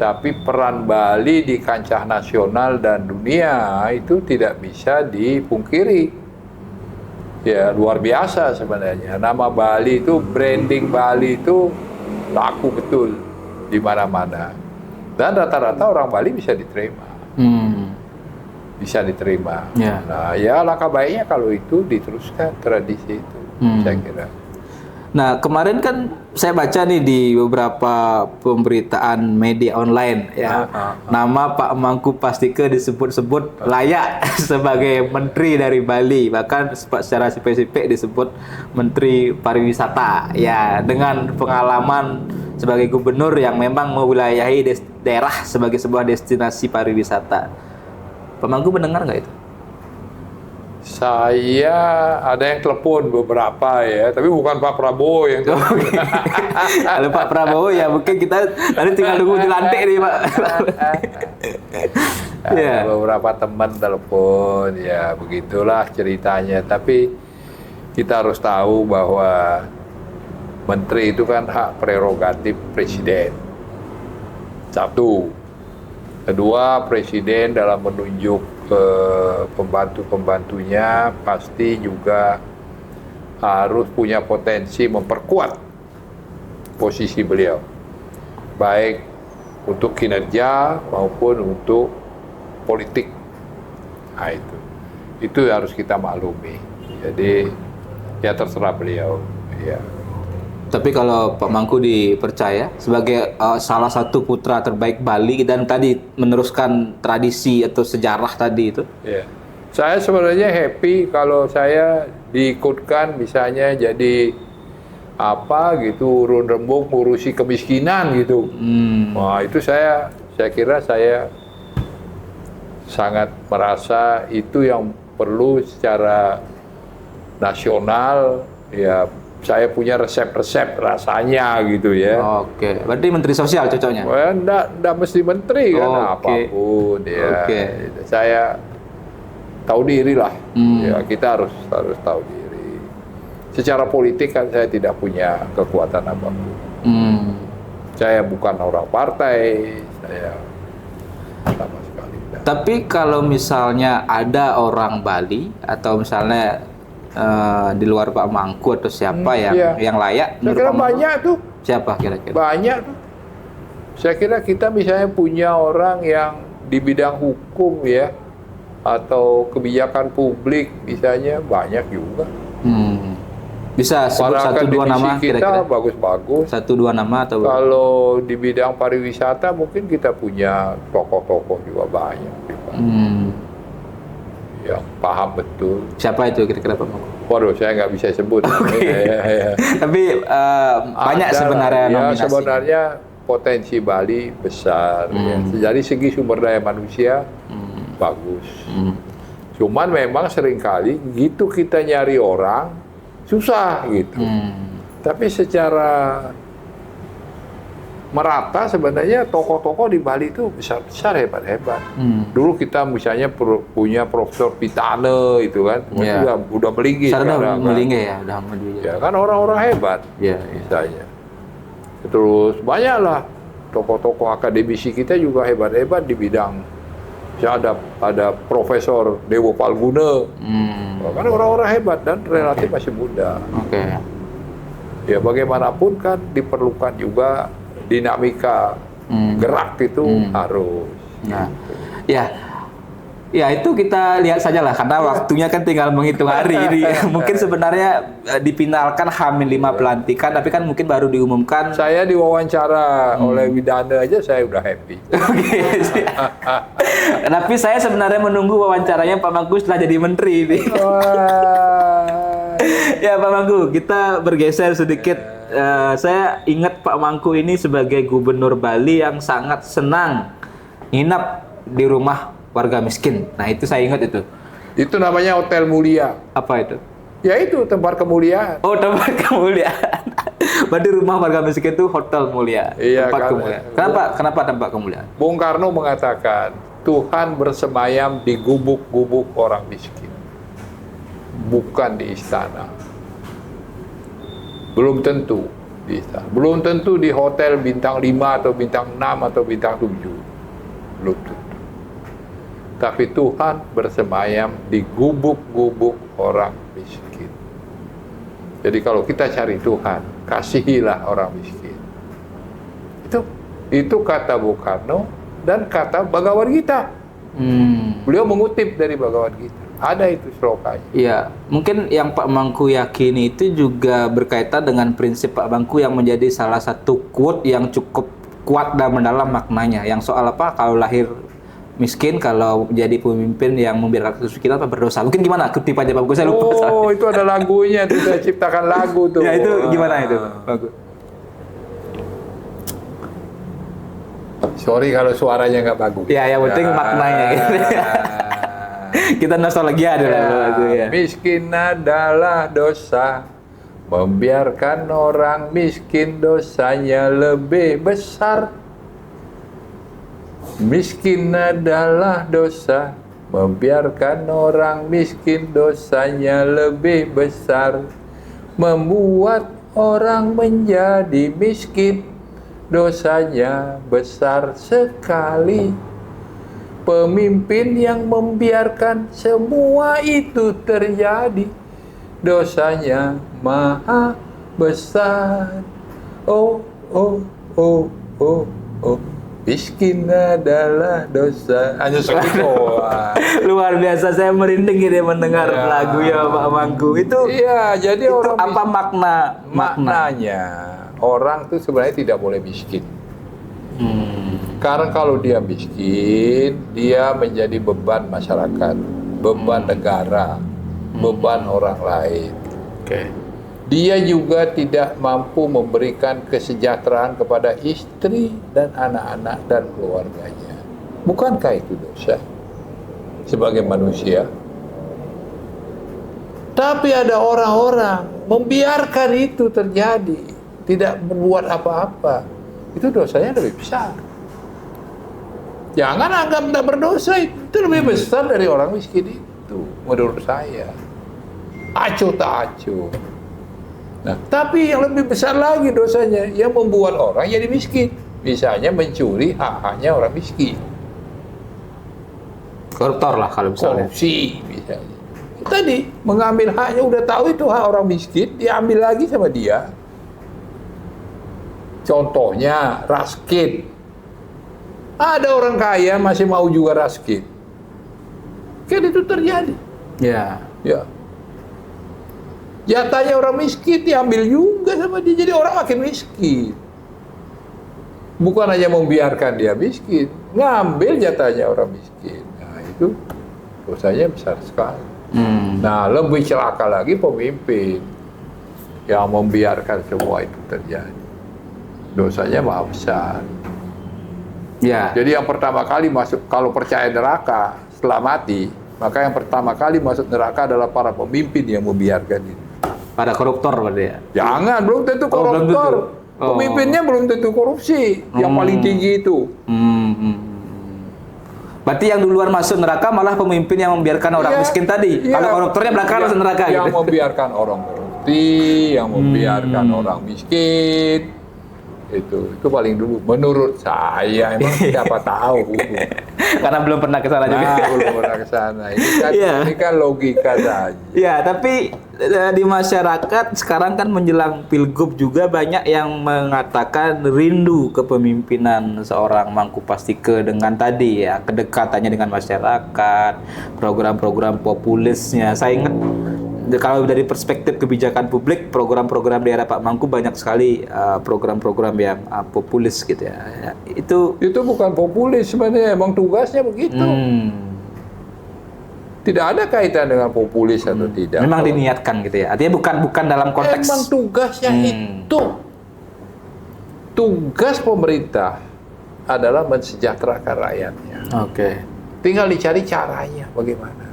Speaker 2: tapi peran Bali di kancah nasional dan dunia itu tidak bisa dipungkiri. Ya, luar biasa sebenarnya. Nama Bali itu, branding Bali itu laku betul di mana-mana. Dan rata-rata orang Bali bisa diterima. Bisa diterima.
Speaker 1: Ya.
Speaker 2: Nah, ya langkah baiknya kalau itu diteruskan tradisi itu, saya kira.
Speaker 1: Nah, kemarin kan saya baca nih di beberapa pemberitaan media online ya, nama Pak Mangku Pastike disebut-sebut layak sebagai menteri dari Bali, bahkan secara spesifik disebut menteri pariwisata ya, dengan pengalaman sebagai gubernur yang memang mewilayahi daerah sebagai sebuah destinasi pariwisata. Pak Mangku mendengar nggak itu?
Speaker 2: Saya ada yang telepon beberapa ya, tapi bukan Pak Prabowo yang telepon.
Speaker 1: Kalau Pak Prabowo ya mungkin kita nanti tinggal nunggu dilantik nih Pak.
Speaker 2: Ya. Beberapa teman telepon, ya begitulah ceritanya. Tapi kita harus tahu bahwa menteri itu kan hak prerogatif presiden. Satu. Kedua, presiden dalam menunjuk pembantu-pembantunya pasti juga harus punya potensi memperkuat posisi beliau, baik untuk kinerja maupun untuk politik. Nah, itu harus kita maklumi. Jadi ya terserah beliau. Ya.
Speaker 1: Tapi kalau Pak Mangku dipercaya sebagai salah satu putra terbaik Bali dan tadi meneruskan tradisi atau sejarah tadi itu.
Speaker 2: Ya. Saya sebenarnya happy kalau saya diikutkan misalnya jadi apa gitu, urun rembuk ngurusi kemiskinan gitu. Wah, itu saya kira saya sangat merasa itu yang perlu secara nasional ya. Saya punya resep-resep rasanya gitu ya.
Speaker 1: Oke, berarti Menteri Sosial cocoknya?
Speaker 2: Well, enggak mesti menteri kan, apapun ya. Saya tahu diri lah. Ya, kita harus tahu diri. Secara politik kan saya tidak punya kekuatan apapun. Saya bukan orang partai, saya sama sekali tidak.
Speaker 1: Tapi kalau misalnya ada orang Bali atau misalnya di luar Pak Mangku atau siapa yang layak
Speaker 2: saya kira banyak tuh.
Speaker 1: Siapa kira-kira?
Speaker 2: Banyak tuh. Saya kira kita misalnya punya orang yang di bidang hukum ya, atau kebijakan publik misalnya, banyak juga.
Speaker 1: Bisa sebut satu dua nama kira-kira?
Speaker 2: Bagus-bagus.
Speaker 1: Satu dua nama atau?
Speaker 2: Kalau di bidang pariwisata mungkin kita punya tokoh-tokoh juga banyak. Yang paham betul.
Speaker 1: Siapa itu kira-kira Pak Mangku?
Speaker 2: Waduh, saya nggak bisa sebut. Ya.
Speaker 1: Tapi banyak sebenarnya nominasi.
Speaker 2: Ya, sebenarnya potensi Bali besar. Ya. Dari segi sumber daya manusia bagus. Cuman memang seringkali gitu kita nyari orang susah gitu. Tapi secara merata sebenarnya tokoh-tokoh di Bali itu besar-besar, hebat-hebat. Dulu kita misalnya punya Profesor Pitane itu kan, udah melinggi sekarang. Ya kan orang-orang hebat, misalnya. Terus banyaklah tokoh-tokoh akademisi kita juga hebat-hebat di bidang. Misalnya ada Profesor Dewo Palguna, kan orang-orang hebat dan relatif masih muda. Ya bagaimanapun kan diperlukan juga dinamika gerak itu harus.
Speaker 1: Nah, ya itu kita lihat saja lah karena waktunya kan tinggal menghitung hari ini. Mungkin sebenarnya dipinalkan H-5 pelantikan, tapi kan mungkin baru diumumkan.
Speaker 2: Saya diwawancara oleh Widana aja saya udah happy.
Speaker 1: Tapi saya sebenarnya menunggu wawancaranya Pak Mangku setelah jadi menteri ini. Ya Pak Mangku, kita bergeser sedikit saya ingat Pak Mangku ini sebagai gubernur Bali yang sangat senang nginap di rumah warga miskin. Nah itu saya ingat itu.
Speaker 2: Itu namanya Hotel Mulia.
Speaker 1: Apa itu?
Speaker 2: Ya itu tempat kemuliaan.
Speaker 1: Oh, tempat kemuliaan. Berarti rumah warga miskin itu hotel mulia.
Speaker 2: Iya,
Speaker 1: Tempat
Speaker 2: kan.
Speaker 1: kemuliaan. Kenapa tempat kemuliaan?
Speaker 2: Bung Karno mengatakan, Tuhan bersemayam di gubuk-gubuk orang miskin. Bukan di istana. Belum tentu di istana. Belum tentu di hotel bintang 5 atau bintang 6 atau bintang 7. Belum tentu. Tapi Tuhan bersemayam di gubuk-gubuk orang miskin. Jadi kalau kita cari Tuhan, kasihilah orang miskin. Itu kata Bung Karno dan kata Bhagavad Gita. Beliau mengutip dari Bhagavad Gita. Ada itu slokanya.
Speaker 1: Iya, mungkin yang Pak Mangku yakini itu juga berkaitan dengan prinsip Pak Mangku yang menjadi salah satu quote yang cukup kuat dan mendalam maknanya. Yang soal apa? Kalau lahir miskin, kalau menjadi pemimpin yang membiarkan kesukiran apa berdosa. Mungkin gimana kutipan Pak Mangku? Saya lupa.
Speaker 2: Oh, itu ada lagunya tuh, saya ciptakan lagu tuh.
Speaker 1: Ya itu gimana itu, Pak Mangku?
Speaker 2: Sorry kalau suaranya nggak bagus.
Speaker 1: Ya, yang penting maknanya gitu. Kita nostalgia adalah ya.
Speaker 2: Miskin adalah dosa, membiarkan orang miskin dosanya lebih besar. Miskin adalah dosa, membiarkan orang miskin dosanya lebih besar. Membuat orang menjadi miskin, dosanya besar sekali. Pemimpin yang membiarkan semua itu terjadi, dosanya maha besar. Oh, oh, oh, oh, oh. Miskin adalah dosa. Hanya segitu.
Speaker 1: Luar biasa, saya merinding ini mendengar lagunya Pak Mangku. Itu
Speaker 2: Iya, jadi
Speaker 1: itu
Speaker 2: orang
Speaker 1: apa
Speaker 2: maknanya? Orang tuh sebenarnya tidak boleh miskin. Karena kalau dia miskin, dia menjadi beban masyarakat, beban negara, beban orang lain.
Speaker 1: Oke.
Speaker 2: Dia juga tidak mampu memberikan kesejahteraan kepada istri dan anak-anak dan keluarganya. Bukankah itu dosa sebagai manusia? Tapi ada orang-orang membiarkan itu terjadi, tidak berbuat apa-apa. Itu dosanya lebih besar. Jangan anggap tak berdosa, itu lebih besar dari orang miskin itu, menurut saya. Acuh tak acuh. Nah, tapi yang lebih besar lagi dosanya, yang membuat orang jadi miskin. Misalnya mencuri hak-haknya orang miskin.
Speaker 1: Koruptor lah kalau misalnya.
Speaker 2: Korupsi misalnya. Tadi, mengambil haknya, udah tahu itu hak orang miskin, diambil lagi sama dia. Contohnya, raskin. Ada orang kaya masih mau juga raskin. Kan itu terjadi.
Speaker 1: Ya.
Speaker 2: Ya. Jatahnya orang miskin diambil juga sama dia, jadi orang makin miskin. Bukan hanya membiarkan dia miskin, ngambil jatahnya orang miskin. Nah itu dosanya besar sekali. Nah lebih celaka lagi pemimpin yang membiarkan semua itu terjadi. Dosanya maha besar.
Speaker 1: Ya.
Speaker 2: Jadi yang pertama kali masuk, kalau percaya neraka setelah mati, maka yang pertama kali masuk neraka adalah para pemimpin yang membiarkan itu.
Speaker 1: Pada koruptor berarti ya?
Speaker 2: Jangan, belum tentu koruptor.
Speaker 1: belum tentu. Oh.
Speaker 2: Pemimpinnya belum tentu korupsi. Yang paling tinggi itu.
Speaker 1: Berarti yang duluan masuk neraka malah pemimpin yang membiarkan orang miskin tadi.
Speaker 2: Iya.
Speaker 1: Kalau koruptornya belakang masuk neraka
Speaker 2: yang
Speaker 1: gitu.
Speaker 2: membiarkan orang korupsi, yang membiarkan orang miskin. Itu paling dulu menurut saya, emang siapa tahu.
Speaker 1: Karena belum pernah ke sana juga.
Speaker 2: Belum pernah ke sana. Ini kan logika saja.
Speaker 1: Ya, tapi di masyarakat sekarang kan menjelang Pilgub juga banyak yang mengatakan rindu kepemimpinan seorang Mangku Pastike dengan tadi ya, kedekatannya dengan masyarakat, program-program populisnya. Saya ingat kalau dari perspektif kebijakan publik, program-program di era Pak Mangku banyak sekali program-program yang populis gitu ya. Itu
Speaker 2: bukan populis sebenarnya, emang tugasnya begitu. Tidak ada kaitan dengan populis atau tidak.
Speaker 1: Memang diniatkan gitu ya. Artinya bukan dalam konteks.
Speaker 2: Emang tugasnya itu. Tugas pemerintah adalah mensejahterakan rakyatnya.
Speaker 1: Oke.
Speaker 2: Tinggal dicari caranya bagaimana.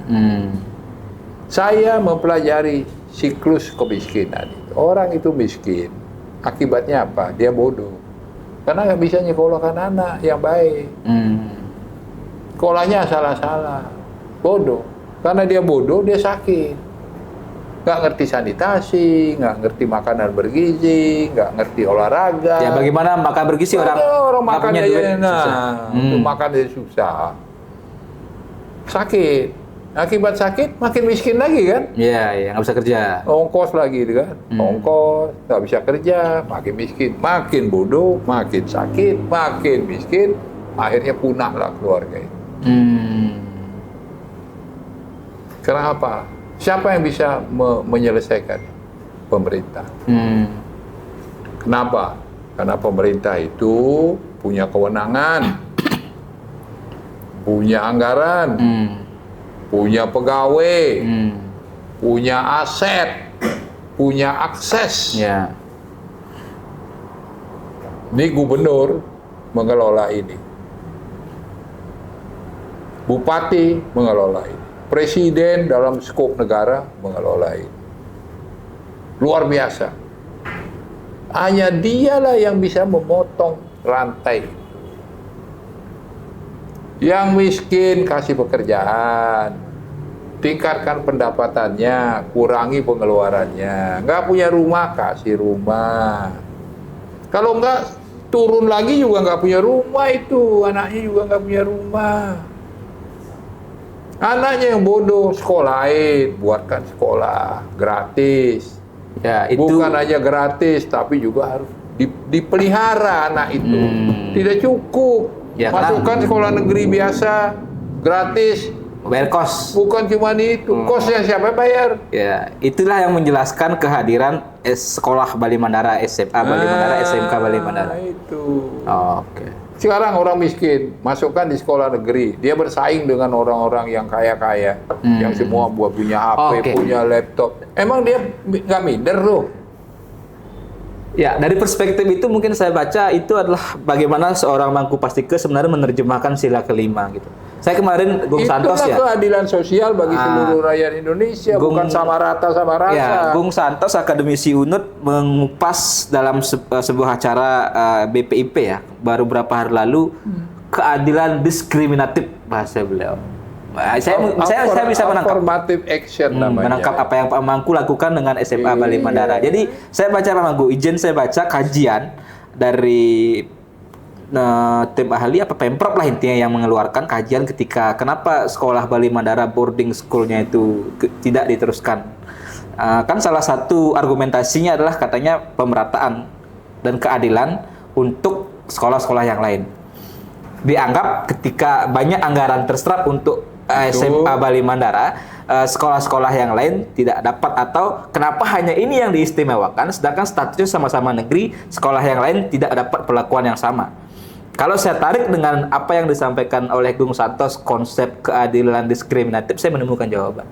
Speaker 2: Saya mempelajari siklus kemiskinan. Orang itu miskin. Akibatnya apa? Dia bodoh. Karena nggak bisa nyekolahkan anak yang baik. Sekolahnya salah-salah. Bodoh. Karena dia bodoh, dia sakit. Nggak ngerti sanitasi, nggak ngerti makanan bergizi, nggak ngerti olahraga.
Speaker 1: Ya bagaimana makan bergizi orang nggak
Speaker 2: makan
Speaker 1: punya
Speaker 2: aja
Speaker 1: duit,
Speaker 2: untuk makan aja susah. Sakit. Akibat sakit makin miskin lagi kan?
Speaker 1: Iya, nggak bisa kerja.
Speaker 2: Ongkos lagi kan? Ongkos, nggak bisa kerja, makin miskin, makin bodoh, makin sakit, makin miskin, akhirnya punahlah keluarga itu. Kenapa? Siapa yang bisa menyelesaikan? Pemerintah. Kenapa? Karena pemerintah itu punya kewenangan, punya anggaran, punya pegawai, punya aset, punya akses.
Speaker 1: Ya.
Speaker 2: Ini gubernur mengelola ini, bupati mengelola ini, presiden dalam skop negara mengelola ini. Luar biasa. Hanya dialah yang bisa memotong rantai. Yang miskin kasih pekerjaan, tingkatkan pendapatannya, kurangi pengeluarannya. Nggak punya rumah, kasih rumah. Kalau nggak, turun lagi juga nggak punya rumah itu. Anaknya juga nggak punya rumah. Anaknya yang bodoh, sekolahin, buatkan sekolah gratis.
Speaker 1: Ya, itu
Speaker 2: Bukan aja gratis, tapi juga harus dipelihara anak itu. Tidak cukup.
Speaker 1: Ya,
Speaker 2: Masukkan sekolah negeri biasa, gratis.
Speaker 1: bayar kos.
Speaker 2: Bukan cuma itu, kosnya siapa bayar?
Speaker 1: Ya, itulah yang menjelaskan kehadiran sekolah Bali Mandara, SMA Bali Mandara, SMK Bali Mandara.
Speaker 2: Itu.
Speaker 1: Oke.
Speaker 2: Sekarang orang miskin, masukkan di sekolah negeri. Dia bersaing dengan orang-orang yang kaya-kaya. Yang semua punya HP, punya laptop. Emang dia nggak minder loh?
Speaker 1: Ya, dari perspektif itu mungkin saya baca itu adalah bagaimana seorang Mangku Pastike sebenarnya menerjemahkan sila kelima gitu. Saya kemarin Gung Santos ya.
Speaker 2: Itulah keadilan sosial bagi seluruh rakyat Indonesia, bukan sama rata sama rasa.
Speaker 1: Ya, Gung Santos akademisi UNUD mengupas dalam sebuah acara BPIP ya, baru beberapa hari lalu keadilan diskriminatif bahasa beliau. Saya bisa menangkap
Speaker 2: affirmative action namanya.
Speaker 1: Menangkap apa yang Pak Mangku lakukan dengan SMA Bali Mandara. Jadi saya baca Pak Mangku, izin saya baca kajian dari tim ahli apa Pemprov lah intinya yang mengeluarkan kajian ketika kenapa sekolah Bali Mandara boarding school-nya itu tidak diteruskan. Kan salah satu argumentasinya adalah katanya pemerataan dan keadilan untuk sekolah-sekolah yang lain. Dianggap ketika banyak anggaran terserap untuk SMA Bali Mandara, sekolah-sekolah yang lain tidak dapat, atau kenapa hanya ini yang diistimewakan sedangkan statusnya sama-sama negeri, sekolah yang lain tidak dapat perlakuan yang sama. Kalau saya tarik dengan apa yang disampaikan oleh Gung Santos, konsep keadilan diskriminatif, saya menemukan jawaban.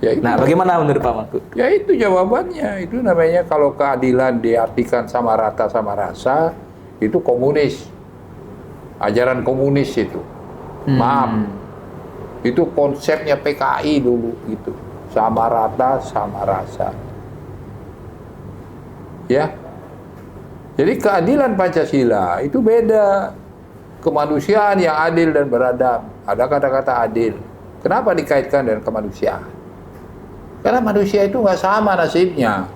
Speaker 2: Ya,
Speaker 1: nah, bagaimana menurut Pak Mangku?
Speaker 2: Ya itu jawabannya. Itu namanya kalau keadilan diartikan sama rata sama rasa, itu komunis. Ajaran komunis itu. Maaf. Itu konsepnya PKI dulu gitu. Sama rata, sama rasa. Ya. Jadi keadilan Pancasila itu beda. Kemanusiaan yang adil dan beradab. Ada kata-kata adil. Kenapa dikaitkan dengan kemanusiaan? Karena manusia itu nggak sama nasibnya.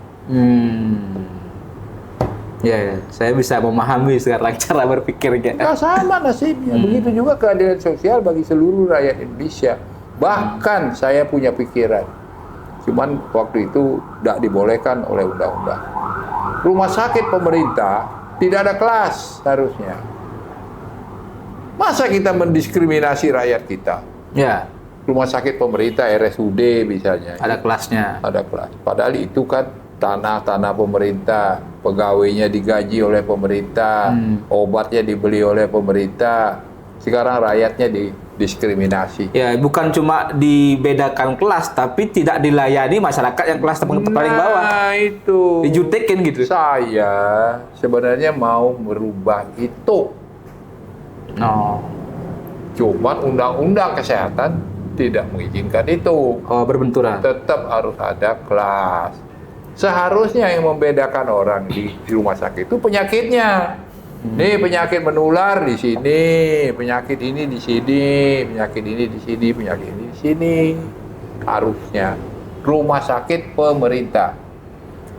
Speaker 1: Ya, saya bisa memahami sekarang cara berpikirnya.
Speaker 2: Nggak sama nasibnya. Begitu juga keadilan sosial bagi seluruh rakyat Indonesia. Bahkan saya punya pikiran. Cuman waktu itu tidak dibolehkan oleh undang-undang. Rumah sakit pemerintah tidak ada kelas harusnya. Masa kita mendiskriminasi rakyat kita?
Speaker 1: Ya.
Speaker 2: Rumah sakit pemerintah, RSUD misalnya.
Speaker 1: Ada kelasnya.
Speaker 2: Ada kelas. Padahal itu kan tanah pemerintah, pegawainya digaji oleh pemerintah, obatnya dibeli oleh pemerintah. Sekarang rakyatnya diskriminasi.
Speaker 1: Ya, bukan cuma dibedakan kelas, tapi tidak dilayani masyarakat yang kelas paling bawah.
Speaker 2: Nah, itu.
Speaker 1: Dijutekin gitu.
Speaker 2: Saya sebenarnya mau merubah itu.
Speaker 1: Oh.
Speaker 2: Cuman undang-undang kesehatan tidak mengizinkan itu.
Speaker 1: Oh, berbenturan.
Speaker 2: Tetap harus ada kelas. Seharusnya yang membedakan orang di rumah sakit itu penyakitnya. Nih penyakit menular di sini, penyakit ini di sini, penyakit ini di sini, penyakit ini di sini. Harusnya rumah sakit pemerintah.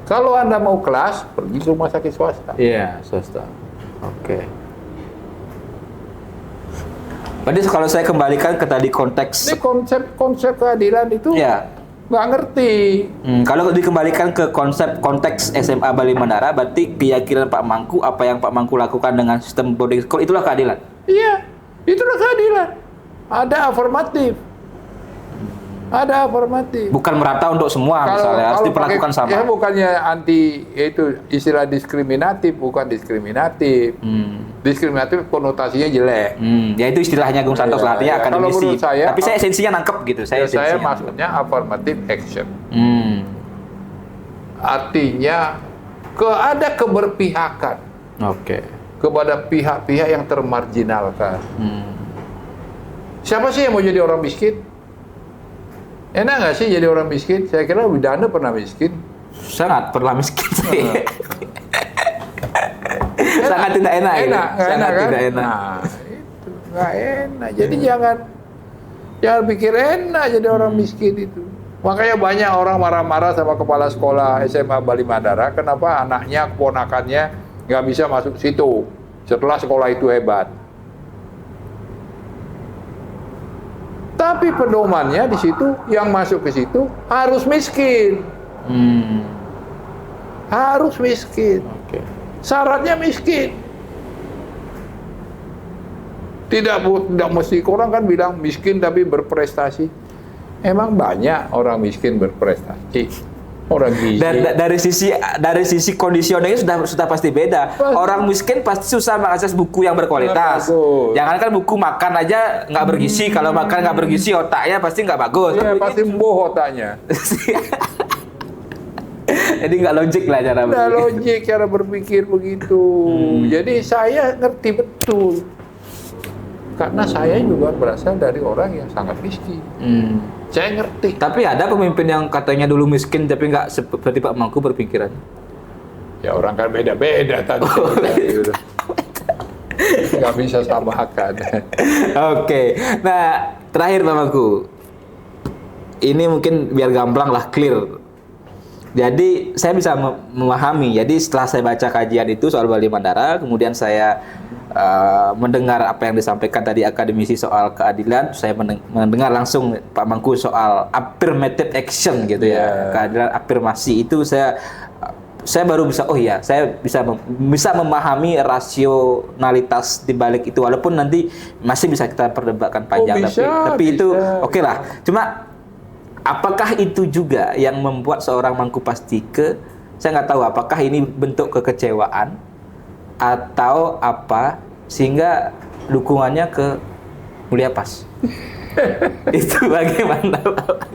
Speaker 2: Kalau Anda mau kelas, pergi ke rumah sakit swasta.
Speaker 1: Iya, swasta. Oke. Berarti kalau saya kembalikan ke tadi konteks,
Speaker 2: Ini konsep keadilan itu
Speaker 1: ya.
Speaker 2: nggak ngerti.
Speaker 1: Kalau dikembalikan ke konteks SMA Bali Mandara, berarti keyakinan Pak Mangku, apa yang Pak Mangku lakukan dengan sistem boarding school, itulah keadilan.
Speaker 2: Iya, itulah keadilan. Ada afirmatif. Ada afirmatif.
Speaker 1: Bukan merata untuk semua, misalnya harus diperlakukan sama.
Speaker 2: Ya bukannya anti, itu istilah diskriminatif, bukan diskriminatif. Diskriminatif konotasinya jelek.
Speaker 1: Ya itu istilahnya Gung Santos,
Speaker 2: Ya,
Speaker 1: artinya
Speaker 2: ya. Kalau
Speaker 1: akademisi.
Speaker 2: menurut saya,
Speaker 1: Tapi saya esensinya nangkep gitu.
Speaker 2: Saya
Speaker 1: esensinya
Speaker 2: maksudnya affirmative action.
Speaker 1: Hmm.
Speaker 2: Artinya ada keberpihakan
Speaker 1: Oke.
Speaker 2: kepada pihak-pihak yang termarginalkan. Siapa sih yang mau jadi orang miskin? Enak nggak sih jadi orang miskin? Saya kira Widana pernah miskin.
Speaker 1: Sangat pernah miskin sih. Sangat tidak enak.
Speaker 2: Sangat
Speaker 1: tidak
Speaker 2: kan?
Speaker 1: enak.
Speaker 2: Nah, itu nggak enak. Jadi jangan pikir enak jadi orang miskin itu. Makanya banyak orang marah-marah sama kepala sekolah SMA Bali Mandara. Kenapa anaknya, keponakannya nggak bisa masuk situ setelah sekolah itu hebat. Tapi pedomannya di situ, yang masuk ke situ harus miskin. Harus miskin.
Speaker 1: Oke.
Speaker 2: Syaratnya miskin. Tidak mesti, orang kan bilang miskin tapi berprestasi. Emang banyak orang miskin berprestasi. Orang gizi.
Speaker 1: Dan dari sisi kondisionalnya sudah pasti beda.
Speaker 2: Pasti.
Speaker 1: Orang miskin pasti susah mengakses buku yang berkualitas.
Speaker 2: Bagus.
Speaker 1: Jangankan buku, makan aja nggak bergizi. Kalau makan nggak bergizi, otaknya pasti nggak bagus.
Speaker 2: Iya, pasti embuh otaknya.
Speaker 1: Jadi nggak logik lah cara
Speaker 2: Nggak
Speaker 1: berpikir.
Speaker 2: logik cara berpikir begitu. Jadi saya ngerti betul. Karena saya juga berasal dari orang yang sangat miskin. Saya ngerti.
Speaker 1: Tapi ada pemimpin yang katanya dulu miskin tapi nggak seperti Pak Mangku berpikiran.
Speaker 2: Ya orang kan beda-beda tadi. Nggak bisa samakan.
Speaker 1: Oke. Nah, terakhir Pak Mangku. Ini mungkin biar gamblang lah, clear. Jadi saya bisa memahami. Jadi setelah saya baca kajian itu soal Bali Mandara, kemudian saya mendengar apa yang disampaikan tadi akademisi soal keadilan, saya mendengar langsung Pak Mangku soal affirmative action gitu ya. Keadilan afirmasi itu saya baru bisa, oh iya, saya bisa memahami rasionalitas di balik itu, walaupun nanti masih bisa kita perdebatkan panjang. Tapi itu oke lah. Cuma apakah itu juga yang membuat seorang Mangku Pastike, saya nggak tahu apakah ini bentuk kekecewaan atau apa, sehingga dukungannya ke Mulia Pas. Itu bagaimana Pak?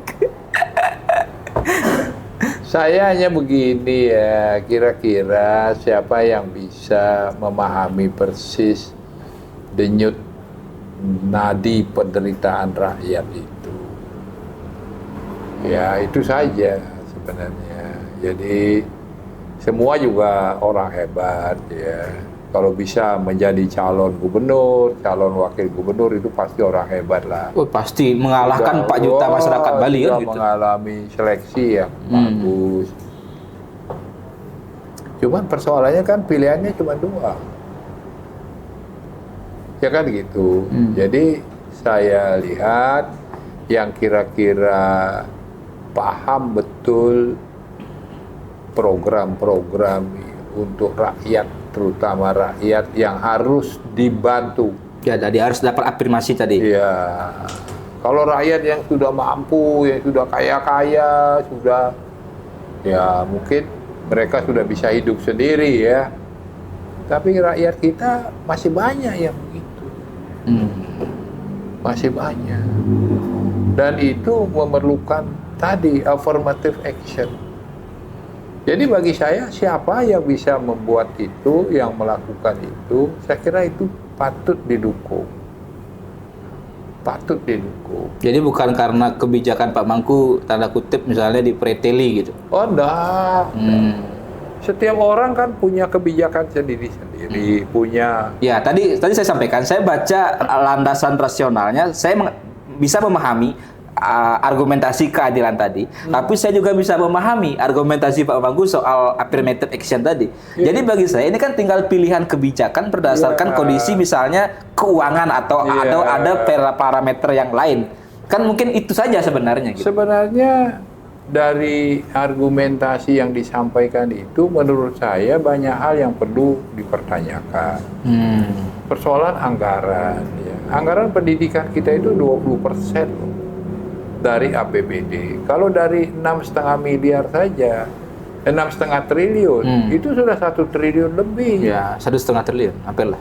Speaker 2: Saya hanya begini ya, kira-kira siapa yang bisa memahami persis denyut nadi penderitaan rakyat itu. Ya itu saja sebenarnya. Jadi semua juga orang hebat ya. Kalau bisa menjadi calon gubernur, calon wakil gubernur itu pasti orang hebat lah.
Speaker 1: Oh, pasti mengalahkan 4 juta masyarakat Bali kan gitu.
Speaker 2: Mengalami seleksi yang bagus. Cuman persoalannya kan pilihannya cuma 2. Ya kan gitu. Jadi saya lihat yang kira-kira paham betul program-program untuk rakyat, terutama rakyat yang harus dibantu.
Speaker 1: Ya, jadi harus dapat afirmasi tadi.
Speaker 2: Iya. Kalau rakyat yang sudah mampu, yang sudah kaya-kaya, sudah ya mungkin mereka sudah bisa hidup sendiri ya. Tapi rakyat kita masih banyak yang begitu. Masih banyak. Dan itu memerlukan tadi affirmative action. Jadi bagi saya, siapa yang bisa membuat itu, yang melakukan itu, saya kira itu patut didukung. Patut didukung.
Speaker 1: Jadi bukan karena kebijakan Pak Mangku tanda kutip misalnya dipreteli gitu.
Speaker 2: Oh, enggak. Setiap orang kan punya kebijakan sendiri-sendiri, punya.
Speaker 1: Ya, tadi saya sampaikan, saya baca landasan rasionalnya, saya bisa memahami argumentasi keadilan tadi, tapi saya juga bisa memahami argumentasi Pak Mangku soal affirmative action tadi. Jadi bagi saya ini kan tinggal pilihan kebijakan berdasarkan kondisi misalnya keuangan atau ada parameter yang lain. Kan mungkin itu saja sebenarnya. Gitu.
Speaker 2: Sebenarnya dari argumentasi yang disampaikan itu menurut saya banyak hal yang perlu dipertanyakan. Persoalan anggaran, ya. Anggaran pendidikan kita itu 20% loh dari APBD. Kalau dari 6,5 miliar saja, 6,5 triliun, itu sudah 1 triliun lebih.
Speaker 1: Ya, 1,5 triliun, hampir lah.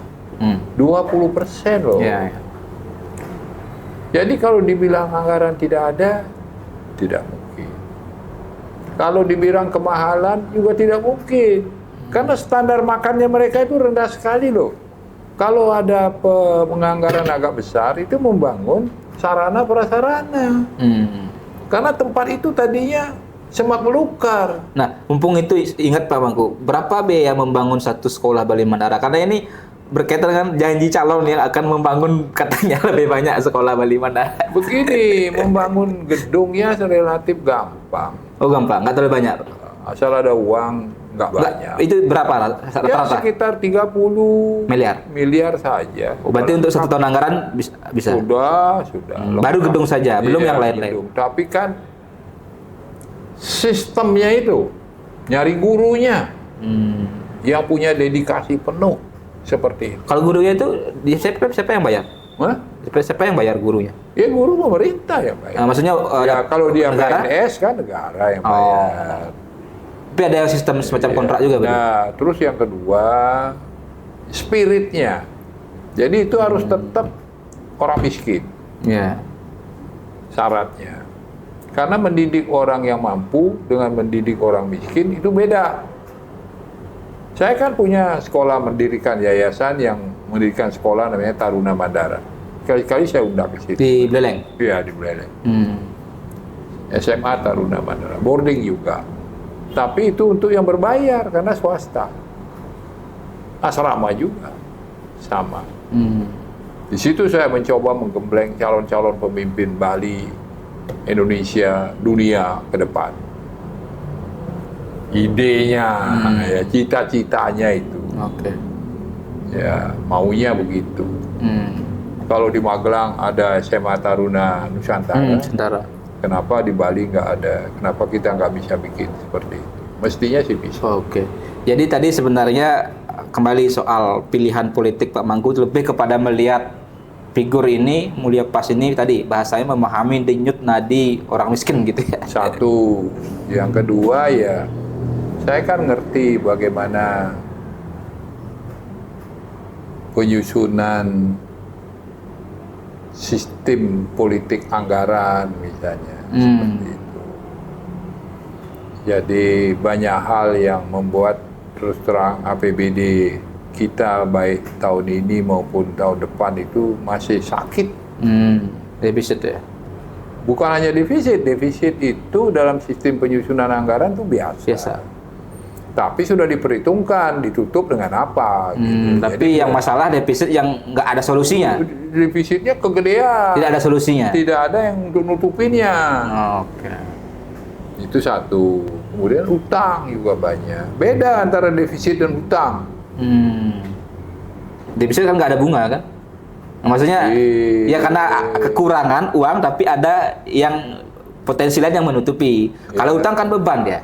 Speaker 2: 20% loh.
Speaker 1: Ya.
Speaker 2: Jadi kalau dibilang anggaran tidak ada, tidak mungkin. Kalau dibilang kemahalan juga tidak mungkin. Karena standar makannya mereka itu rendah sekali loh. Kalau ada penganggaran agak besar, itu membangun sarana prasarana. Karena tempat itu tadinya semak belukar.
Speaker 1: Nah, mumpung itu ingat Pak Mangku, berapa biaya membangun satu sekolah Bali Mandara? Karena ini berkaitan dengan janji calon yang akan membangun katanya lebih banyak sekolah Bali Mandara.
Speaker 2: Begini, membangun gedungnya relatif gampang.
Speaker 1: Oh gampang, nggak terlalu banyak.
Speaker 2: Asal ada uang, nggak banyak.
Speaker 1: Itu berapa
Speaker 2: Ya
Speaker 1: rata-rata?
Speaker 2: sekitar 30 miliar saja.
Speaker 1: Oh, berarti untuk 1 tahun anggaran bisa?
Speaker 2: Sudah.
Speaker 1: Baru gedung saja, belum yang lain-lain.
Speaker 2: Gedung. Tapi kan sistemnya itu, nyari gurunya yang punya dedikasi penuh seperti itu.
Speaker 1: Kalau gurunya itu siapa yang bayar?
Speaker 2: Hah?
Speaker 1: Siapa yang bayar gurunya?
Speaker 2: Ya guru pemerintah yang bayar.
Speaker 1: Nah, maksudnya
Speaker 2: ya kalau dia
Speaker 1: negara?
Speaker 2: PNS kan negara yang bayar.
Speaker 1: Tapi ada sistem semacam kontrak juga, betul?
Speaker 2: Nah, terus yang kedua, spiritnya. Jadi itu harus tetap orang miskin.
Speaker 1: Ya.
Speaker 2: Syaratnya. Karena mendidik orang yang mampu dengan mendidik orang miskin itu beda. Saya kan punya sekolah mendirikan yayasan yang mendirikan sekolah namanya Taruna Mandara. Kali-kali saya undang ke situ.
Speaker 1: Di Beleleng?
Speaker 2: Iya, di Beleleng. SMA Taruna Mandara. Boarding juga. Tapi itu untuk yang berbayar karena swasta. Asrama juga. Sama. Di situ saya mencoba menggembleng calon-calon pemimpin Bali, Indonesia, dunia ke depan. Idenya, ya, cita-citanya itu.
Speaker 1: Oke.
Speaker 2: Ya, maunya begitu. Kalau di Magelang ada SMA Taruna Nusantara. Kenapa di Bali nggak ada? Kenapa kita nggak bisa bikin seperti itu? Mestinya sih bisa.
Speaker 1: Oke. Jadi tadi sebenarnya kembali soal pilihan politik Pak Mangku lebih kepada melihat figur ini, Mulia Pas ini tadi bahasanya memahami denyut nadi orang miskin gitu ya.
Speaker 2: Satu. Yang kedua ya, saya kan ngerti bagaimana penyusunan sistem politik anggaran misalnya seperti itu. Jadi banyak hal yang membuat terus terang APBD kita baik tahun ini maupun tahun depan itu masih sakit.
Speaker 1: Defisit ya.
Speaker 2: Bukan hanya defisit itu dalam sistem penyusunan anggaran itu biasa. Tapi sudah diperhitungkan, ditutup dengan apa. Gitu.
Speaker 1: Tapi
Speaker 2: jadi,
Speaker 1: yang masalah defisit yang nggak ada solusinya.
Speaker 2: Defisitnya kegedean.
Speaker 1: Tidak ada solusinya.
Speaker 2: Tidak ada yang untuk nutupinnya.
Speaker 1: Oke.
Speaker 2: Itu satu. Kemudian utang juga banyak. Beda antara defisit dan utang.
Speaker 1: Defisit kan nggak ada bunga kan? Maksudnya ya karena kekurangan uang tapi ada yang potensi lain yang menutupi. Kalau utang kan beban ya.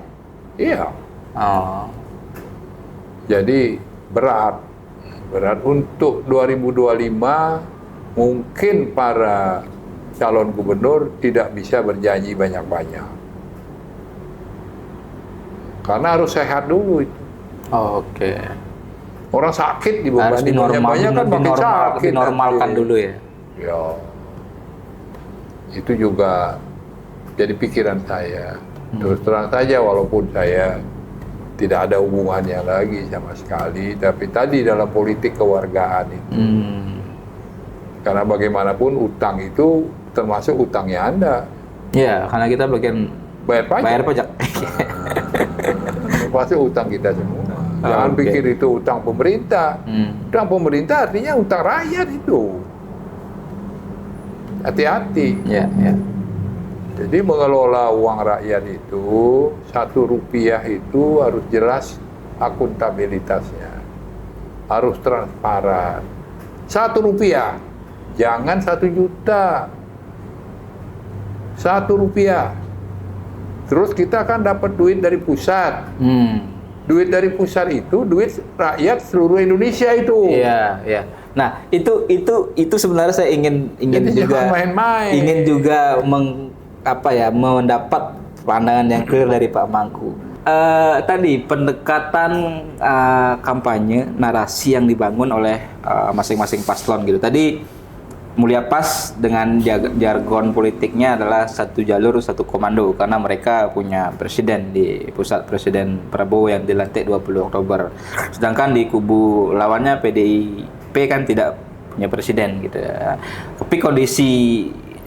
Speaker 2: Iya.
Speaker 1: Oh.
Speaker 2: Jadi berat untuk 2025 mungkin para calon gubernur tidak bisa berjanji banyak-banyak karena harus sehat dulu itu.
Speaker 1: Oke.
Speaker 2: Orang sakit dibebani banyak kan makin sakit.
Speaker 1: Dinormalkan dulu ya.
Speaker 2: Ya. Itu juga jadi pikiran saya. Terus terang saja, walaupun saya tidak ada hubungannya lagi sama sekali, tapi tadi dalam politik kewargaan itu. Karena bagaimanapun utang itu termasuk utangnya Anda.
Speaker 1: Ya, karena kita bagian
Speaker 2: Bayar pajak.
Speaker 1: bayar pajak.
Speaker 2: Termasuk utang kita semua. Jangan
Speaker 1: Oke.
Speaker 2: pikir itu utang pemerintah. Utang pemerintah artinya utang rakyat itu. Hati-hati.
Speaker 1: Ya, ya.
Speaker 2: Jadi mengelola uang rakyat itu, Rp1 itu harus jelas akuntabilitasnya. Harus transparan. Rp1, jangan 1 juta. Rp1. Terus kita kan dapat duit dari pusat. Duit dari pusat itu duit rakyat seluruh Indonesia itu.
Speaker 1: Iya, iya. Nah, itu sebenarnya saya ingin
Speaker 2: Jadi
Speaker 1: juga
Speaker 2: jangan main-main.
Speaker 1: ingin juga mendapat pandangan yang clear dari Pak Mangku. Tadi pendekatan kampanye, narasi yang dibangun oleh masing-masing paslon gitu. Tadi Mulia Pas dengan jargon politiknya adalah 1 jalur 1 komando karena mereka punya presiden di pusat, Presiden Prabowo yang dilantik 20 Oktober. Sedangkan di kubu lawannya PDIP kan tidak punya presiden gitu. Tapi kondisi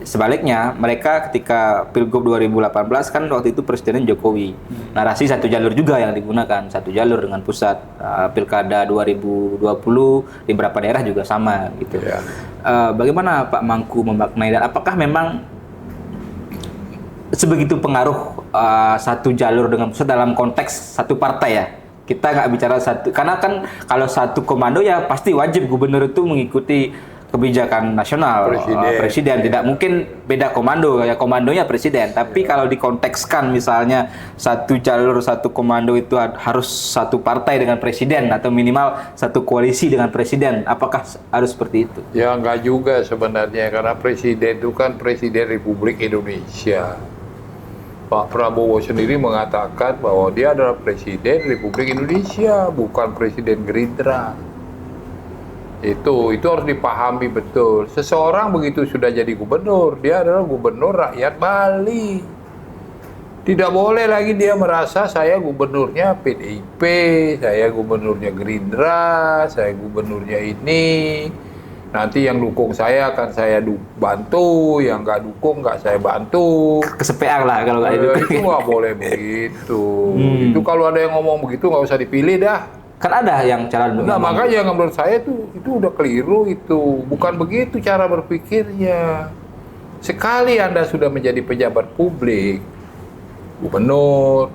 Speaker 1: sebaliknya, mereka ketika Pilgub 2018 kan waktu itu Presiden Jokowi. Narasi 1 jalur juga yang digunakan, 1 jalur dengan pusat. Pilkada 2020 di beberapa daerah juga sama gitu.
Speaker 2: Ya.
Speaker 1: Bagaimana Pak Mangku memaknai, dan apakah memang sebegitu pengaruh 1 jalur dengan pusat dalam konteks 1 partai ya? Kita nggak bicara karena kan kalau 1 komando ya pasti wajib gubernur itu mengikuti kebijakan nasional presiden. Tidak mungkin beda komando, ya komandonya presiden. Tapi kalau dikontekskan misalnya 1 jalur 1 komando itu harus 1 partai dengan presiden atau minimal 1 koalisi dengan presiden, apakah harus seperti itu?
Speaker 2: Ya enggak juga sebenarnya, karena presiden itu kan Presiden Republik Indonesia. Pak Prabowo sendiri mengatakan bahwa dia adalah Presiden Republik Indonesia, bukan Presiden Gerindra. Itu harus dipahami betul. Seseorang begitu sudah jadi gubernur, dia adalah gubernur rakyat Bali. Tidak boleh lagi dia merasa saya gubernurnya PDIP, saya gubernurnya Gerindra, saya gubernurnya ini. Nanti yang dukung saya akan saya bantu, yang nggak dukung nggak saya bantu.
Speaker 1: Kesepean lah kalau nggak didukung.
Speaker 2: Itu nggak boleh begitu. Itu kalau ada yang ngomong begitu nggak usah dipilih dah.
Speaker 1: Kan ada yang cara
Speaker 2: Nah, makanya menurut saya itu udah keliru itu. Bukan begitu cara berpikirnya. Sekali Anda sudah menjadi pejabat publik, gubernur,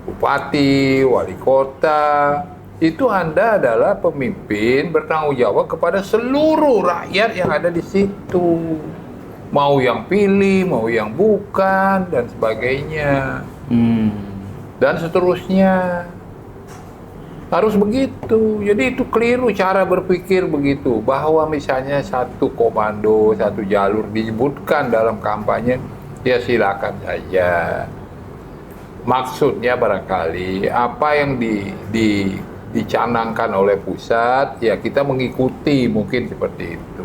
Speaker 2: bupati, wali kota, itu Anda adalah pemimpin bertanggung jawab kepada seluruh rakyat yang ada di situ. Mau yang pilih, mau yang bukan, dan sebagainya. Dan seterusnya. Harus begitu. Jadi itu keliru cara berpikir begitu. Bahwa misalnya 1 komando, 1 jalur disebutkan dalam kampanye, ya silakan saja. Maksudnya barangkali apa yang dicanangkan oleh pusat, ya kita mengikuti mungkin seperti itu.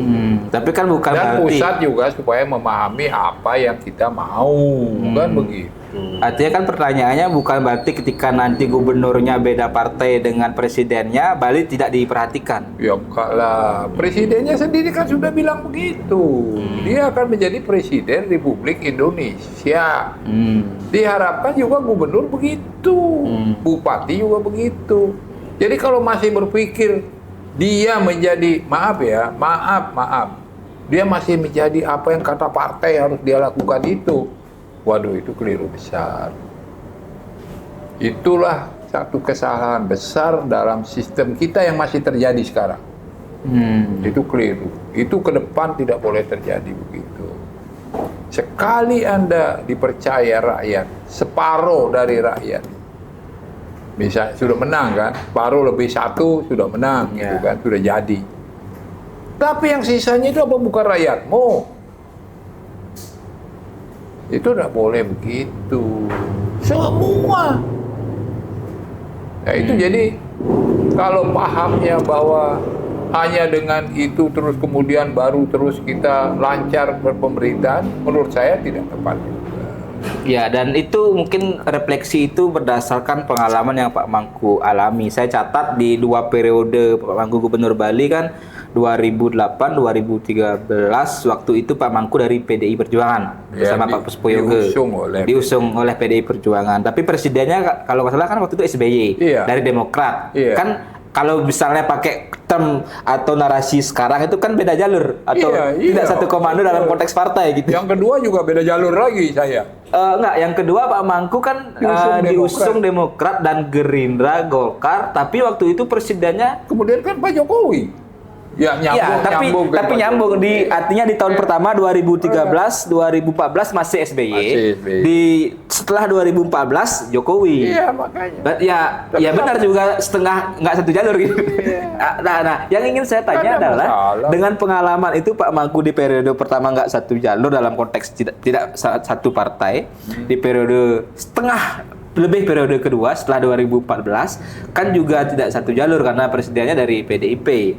Speaker 1: Tapi kan bukan
Speaker 2: Dan
Speaker 1: berarti
Speaker 2: pusat juga supaya memahami apa yang kita mau, kan begitu.
Speaker 1: artinya kan pertanyaannya bukan berarti ketika nanti gubernurnya beda partai dengan presidennya, Bali tidak diperhatikan.
Speaker 2: Ya enggak lah, presidennya sendiri kan sudah bilang begitu. Dia akan menjadi Presiden Republik Indonesia. Diharapkan juga gubernur begitu, bupati juga begitu. Jadi kalau masih berpikir dia menjadi, maaf, dia masih menjadi apa yang kata partai harus dia lakukan itu. Waduh, itu keliru besar. Itulah satu kesalahan besar dalam sistem kita yang masih terjadi sekarang. Itu keliru. Itu ke depan tidak boleh terjadi begitu. Sekali Anda dipercaya rakyat, separuh dari rakyat, misalnya sudah menang kan, separuh lebih 1 sudah menang, gitu kan, sudah jadi. Tapi yang sisanya itu apa bukan rakyatmu? Itu tidak boleh begitu. Semua. Nah itu jadi kalau pahamnya bahwa hanya dengan itu terus kemudian baru terus kita lancar berpemerintahan, menurut saya tidak tepat.
Speaker 1: Ya, dan itu mungkin refleksi itu berdasarkan pengalaman yang Pak Mangku alami. Saya catat di 2 periode Pak Mangku Gubernur Bali kan 2008-2013, waktu itu Pak Mangku dari PDI Perjuangan bersama Pak Puspo Yoga. Diusung oleh PDI Perjuangan. Tapi presidennya kalau nggak salah kan waktu itu SBY dari Demokrat. Kan kalau misalnya pakai term atau narasi sekarang itu kan beda jalur atau tidak satu komando dalam konteks partai gitu.
Speaker 2: Yang kedua juga beda jalur lagi saya.
Speaker 1: Enggak, yang kedua Pak Mangku kan diusung Demokrat dan Gerindra, Golkar, tapi waktu itu presidennya
Speaker 2: kemudian kan Pak Jokowi. Ya nyambung,
Speaker 1: tapi nyambung di artinya di tahun pertama 2013, 2014 masih SBY. Setelah 2014 Jokowi.
Speaker 2: Iya, makanya.
Speaker 1: Ya benar juga setengah nggak satu jalur gitu. Nah, yang ingin saya tanya adalah dengan pengalaman itu Pak Mangku di periode pertama nggak satu jalur dalam konteks tidak satu partai, di periode lebih periode kedua setelah 2014 kan juga tidak satu jalur karena presidennya dari PDIP.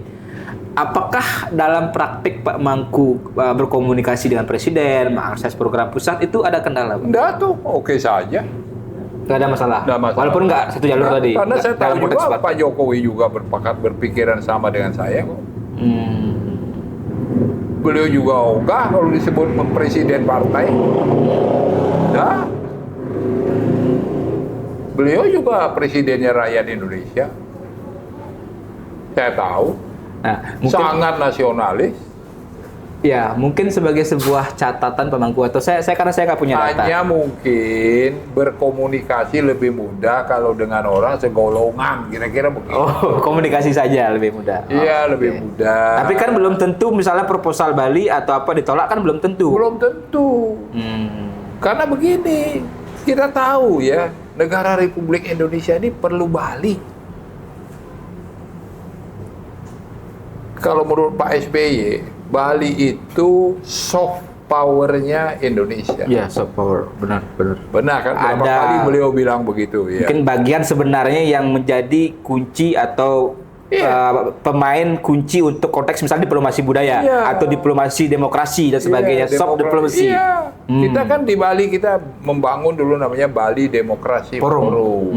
Speaker 1: Apakah dalam praktik Pak Mangku berkomunikasi dengan Presiden, mengakses program pusat itu ada kendala?
Speaker 2: Enggak tuh, oke saja.
Speaker 1: Nggak ada masalah. Walaupun nggak satu jalur tadi.
Speaker 2: Karena saya tahu juga Pak Jokowi juga berpikiran sama dengan saya kok. Beliau juga ogah kalau disebut presiden partai. Nah, beliau juga presidennya rakyat Indonesia. Saya tahu.
Speaker 1: Nah,
Speaker 2: sangat nasionalis.
Speaker 1: Ya, mungkin sebagai sebuah catatan Pak Mangku atau saya karena saya nggak punya data.
Speaker 2: Hanya mungkin berkomunikasi lebih mudah kalau dengan orang segolongan, kira-kira begitu.
Speaker 1: Oh, komunikasi saja lebih mudah.
Speaker 2: Iya, lebih mudah.
Speaker 1: Tapi kan belum tentu misalnya proposal Bali atau apa ditolak kan belum tentu.
Speaker 2: Belum tentu. Karena begini, kita tahu ya, negara Republik Indonesia ini perlu Bali. Kalau menurut Pak SBY, Bali itu soft power-nya Indonesia.
Speaker 1: Iya, soft power, benar.
Speaker 2: Benar kan? Berapa kali beliau bilang begitu ya.
Speaker 1: Mungkin bagian sebenarnya yang menjadi kunci atau pemain kunci untuk konteks misalnya diplomasi budaya atau diplomasi demokrasi dan sebagainya, soft diplomasi.
Speaker 2: Kita kan di Bali kita membangun dulu namanya Bali Demokrasi Forum.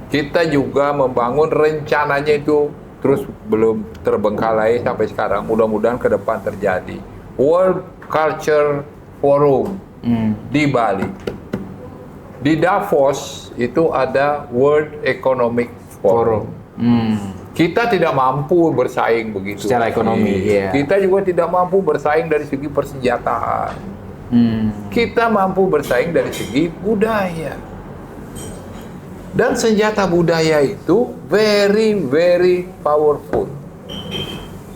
Speaker 2: Kita juga membangun rencananya itu terus belum terbengkalai sampai sekarang. Mudah-mudahan ke depan terjadi World Culture Forum di Bali. Di Davos itu ada World Economic Forum. Kita tidak mampu bersaing begitu
Speaker 1: secara ekonomi.
Speaker 2: Kita juga tidak mampu bersaing dari segi persenjataan. Kita mampu bersaing dari segi budaya. Dan senjata budaya itu very, very powerful.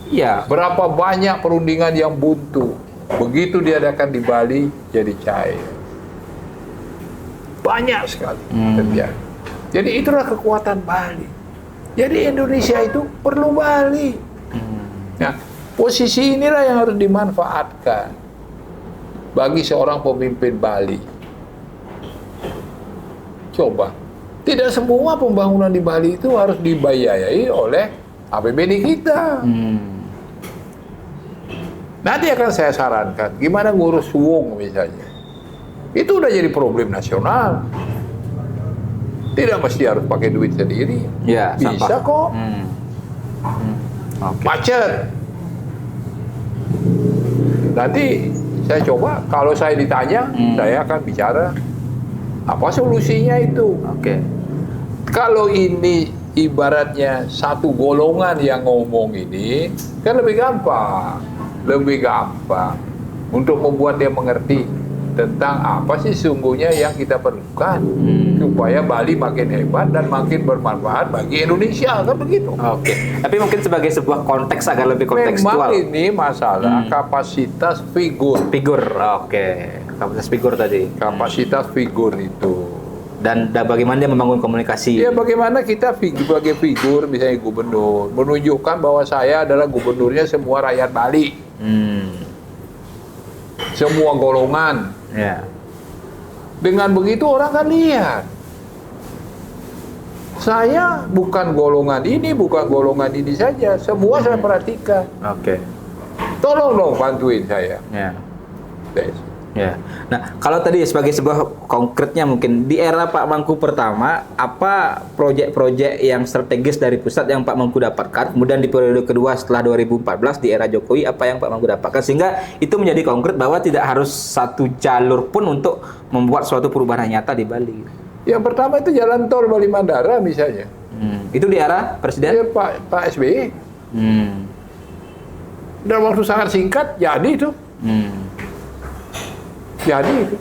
Speaker 1: Iya.
Speaker 2: Berapa banyak perundingan yang buntu. Begitu diadakan di Bali, jadi cair. Banyak sekali terjadi. Jadi itulah kekuatan Bali. Jadi Indonesia itu perlu Bali. Nah, posisi inilah yang harus dimanfaatkan bagi seorang pemimpin Bali. Coba. Tidak semua pembangunan di Bali itu harus dibiayai oleh APBD kita. Nanti akan saya sarankan, gimana ngurus Wong misalnya. Itu udah jadi problem nasional. Tidak mesti harus pakai duit sendiri.
Speaker 1: Ya,
Speaker 2: bisa kok. Macet. Nanti saya coba, kalau saya ditanya, saya akan bicara apa solusinya itu. Kalau ini ibaratnya satu golongan yang ngomong ini, kan lebih gampang untuk membuat dia mengerti tentang apa sih sungguhnya yang kita perlukan supaya Bali makin hebat dan makin bermanfaat bagi Indonesia, kan begitu.
Speaker 1: Tapi mungkin sebagai sebuah konteks agar lebih kontekstual.
Speaker 2: Memang ini masalah kapasitas figur.
Speaker 1: Kapasitas figur tadi.
Speaker 2: Kapasitas figur itu.
Speaker 1: Dan bagaimana dia membangun komunikasi.
Speaker 2: Ya, bagaimana kita sebagai figur, misalnya gubernur, menunjukkan bahwa saya adalah gubernurnya semua rakyat Bali. Semua golongan. Dengan begitu orang kan lihat. Saya bukan golongan ini saja. Semua saya perhatikan.
Speaker 1: Oke.
Speaker 2: Tolong dong bantuin saya.
Speaker 1: Ya.
Speaker 2: Des.
Speaker 1: Ya. Nah, kalau tadi sebagai sebuah konkretnya mungkin di era Pak Mangku pertama, apa proyek-proyek yang strategis dari pusat yang Pak Mangku dapatkan, kemudian di periode kedua setelah 2014 di era Jokowi apa yang Pak Mangku dapatkan sehingga itu menjadi konkret bahwa tidak harus satu jalur pun untuk membuat suatu perubahan nyata di Bali.
Speaker 2: Yang pertama itu jalan tol Bali Mandara misalnya.
Speaker 1: Itu di era Presiden?
Speaker 2: Ya, Pak SBY. Dalam waktu sangat singkat jadi itu. Jadi itu.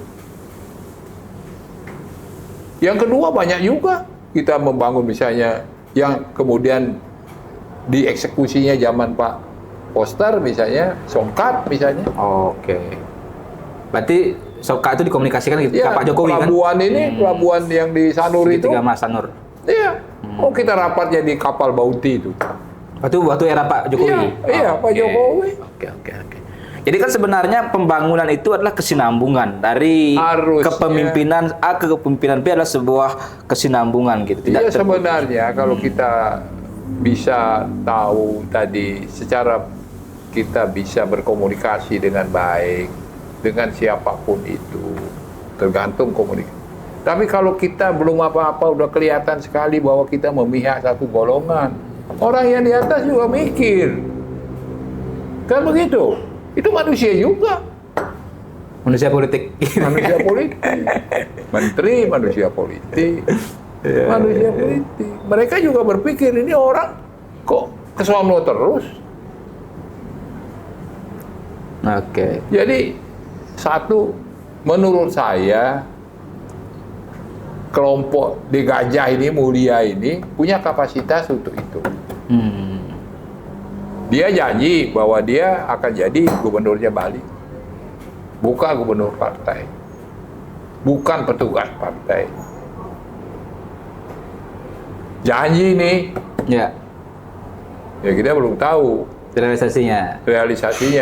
Speaker 2: Yang kedua banyak juga kita membangun misalnya yang kemudian dieksekusinya zaman Pak Poster misalnya, Songkat misalnya.
Speaker 1: Oke. Berarti Songkat itu dikomunikasikan gitu
Speaker 2: Ya,
Speaker 1: ke Pak Jokowi kan?
Speaker 2: pelabuhan ini, pelabuhan yang di Sanur itu.
Speaker 1: Segitiga Mas Sanur.
Speaker 2: Iya. Oh kita rapatnya di kapal Bauti itu.
Speaker 1: Waktu era Pak Jokowi.
Speaker 2: Iya, Pak Jokowi.
Speaker 1: Oke. Jadi kan sebenarnya pembangunan itu adalah kesinambungan dari kepemimpinan A ke kepemimpinan B adalah sebuah kesinambungan gitu.
Speaker 2: Iya sebenarnya kalau kita bisa tahu tadi secara kita bisa berkomunikasi dengan baik dengan siapapun itu tergantung komunikasi. Tapi kalau kita belum apa-apa udah kelihatan sekali bahwa kita memihak satu golongan, orang yang di atas juga mikir, kan begitu? Itu manusia juga.
Speaker 1: Manusia politik.
Speaker 2: Manusia politik. Menteri manusia politik. Manusia politik. Mereka juga berpikir ini orang kok kesono terus.
Speaker 1: Oke.
Speaker 2: Jadi satu menurut saya kelompok di Gajah ini Mulia ini punya kapasitas untuk itu. Dia janji bahwa dia akan jadi gubernurnya Bali. Bukan gubernur partai. Bukan petugas partai. Janji nih.
Speaker 1: Ya.
Speaker 2: Ya kita belum tahu
Speaker 1: Realisasinya.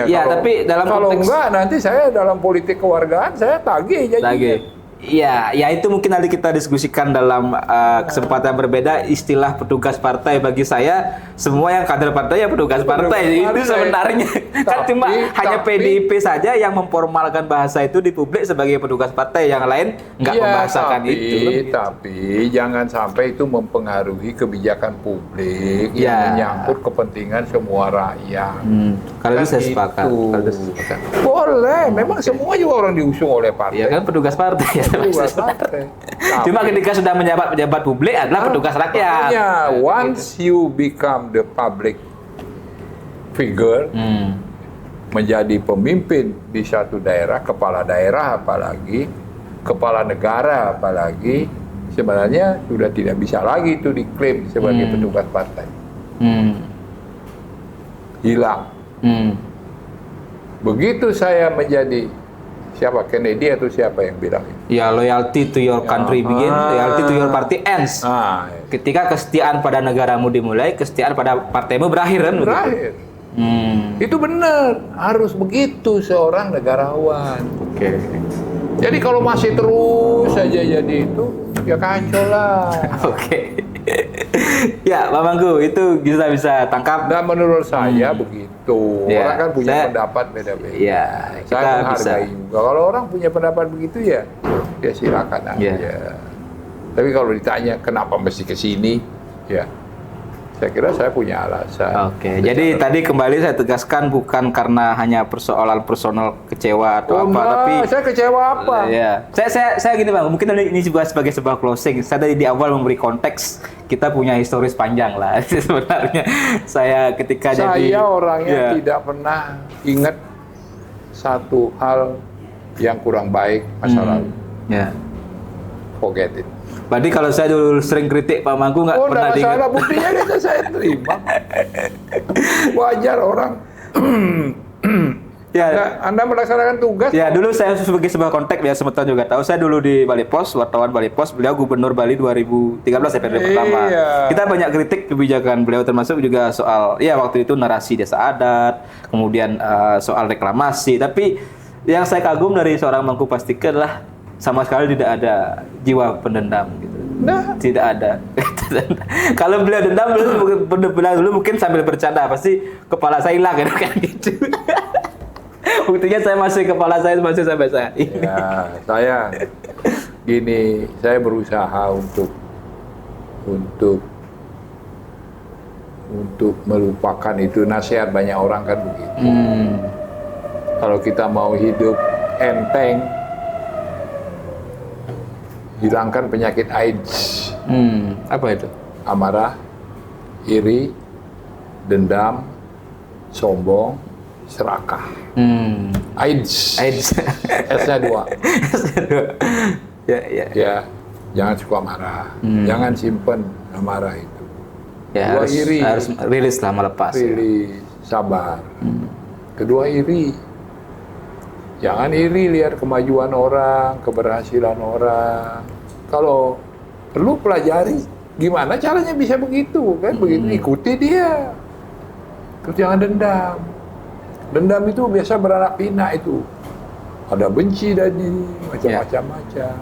Speaker 2: Ya,
Speaker 1: tapi dalam
Speaker 2: kalau
Speaker 1: konteks
Speaker 2: enggak nanti saya dalam politik kewargaan saya tagih janjinya.
Speaker 1: Iya, ya itu mungkin nanti kita diskusikan dalam kesempatan berbeda. Istilah petugas partai bagi saya semua yang kader partai ya petugas partai. Itu sebenarnya kan cuma hanya PDIP saja yang memformalkan bahasa itu di publik sebagai petugas partai, yang lain nggak membahasakan itu.
Speaker 2: Tapi jangan sampai itu mempengaruhi kebijakan publik yang menyangkut kepentingan semua rakyat.
Speaker 1: Kalau
Speaker 2: kan
Speaker 1: itu saya sepakat.
Speaker 2: Boleh, memang semua juga orang diusung oleh partai.
Speaker 1: Ya kan petugas partai ya. Cuma ketika sudah menjabat pejabat publik adalah petugas rakyat.
Speaker 2: Makanya, once you become the public figure, menjadi pemimpin di satu daerah, kepala daerah apalagi, kepala negara apalagi, sebenarnya sudah tidak bisa lagi itu diklaim sebagai petugas partai. Hilang. Begitu saya menjadi siapa, Kennedy atau siapa yang bilang itu?
Speaker 1: Ya, loyalty to your country begin, loyalty to your party ends. Ketika kesetiaan pada negaramu dimulai, kesetiaan pada partaimu berakhir kan?
Speaker 2: Berakhir. Itu benar, harus begitu seorang negarawan.
Speaker 1: Oke.
Speaker 2: Jadi kalau masih terus saja jadi itu, ya kacau lah.
Speaker 1: Oke. Ya, Pak Mangku, itu kita bisa tangkap.
Speaker 2: Dan menurut saya begitu. Orang kan punya pendapat beda-beda.
Speaker 1: Iya,
Speaker 2: saya menghargai juga. Kalau orang punya pendapat begitu ya silakan aja. Tapi kalau ditanya kenapa mesti ke sini, ya saya kira saya punya alasan.
Speaker 1: Oke, jadi tadi kembali saya tegaskan bukan karena hanya persoalan personal kecewa atau tapi
Speaker 2: saya kecewa apa?
Speaker 1: Ya, saya gini Bang, mungkin ini sebagai sebuah closing. Saya tadi di awal memberi konteks, kita punya historis panjang lah sebenarnya. Saya ketika
Speaker 2: saya orangnya tidak pernah ingat satu hal yang kurang baik masa lalu.
Speaker 1: Ya.
Speaker 2: Forget it.
Speaker 1: Berarti kalau saya dulu sering kritik Pak Mangku nggak pernah diingat.
Speaker 2: Salah, buktinya itu saya terima. Wajar orang. Ya, Anda melaksanakan tugas.
Speaker 1: Ya, dulu saya sebagai sebuah konteks biar semeton juga tahu. Saya dulu di Bali Pos, wartawan Bali Pos, beliau gubernur Bali 2013 ya periode pertama. Kita banyak kritik kebijakan beliau termasuk juga soal waktu itu narasi desa adat, kemudian soal reklamasi. Tapi yang saya kagum dari seorang Mangku Pastika adalah sama sekali tidak ada jiwa pendendam gitu. Tidak ada. Kalau beliau dendam, beliau bilang dulu mungkin sambil bercanda, pasti kepala saya hilang kan gitu. Buktinya saya kepala saya masih sampai saat ini.
Speaker 2: Ya, saya berusaha untuk melupakan itu. Nasihat banyak orang kan begitu. Kalau kita mau hidup enteng, hilangkan penyakit AIDS.
Speaker 1: Apa itu?
Speaker 2: Amarah, iri, dendam, sombong, serakah. AIDS. S-nya 2. Ya, jangan suka marah. Jangan simpen amarah itu.
Speaker 1: Ya,
Speaker 2: Kedua, iri.
Speaker 1: harus rilis lah, melepas.
Speaker 2: Rilis, sabar. Kedua, iri. Jangan iri lihat kemajuan orang, keberhasilan orang. Kalau perlu pelajari, gimana caranya bisa begitu, kan? Begitu ikuti dia. Terus jangan dendam. Dendam itu biasa beranak pinak itu. Ada benci tadi, macam-macam.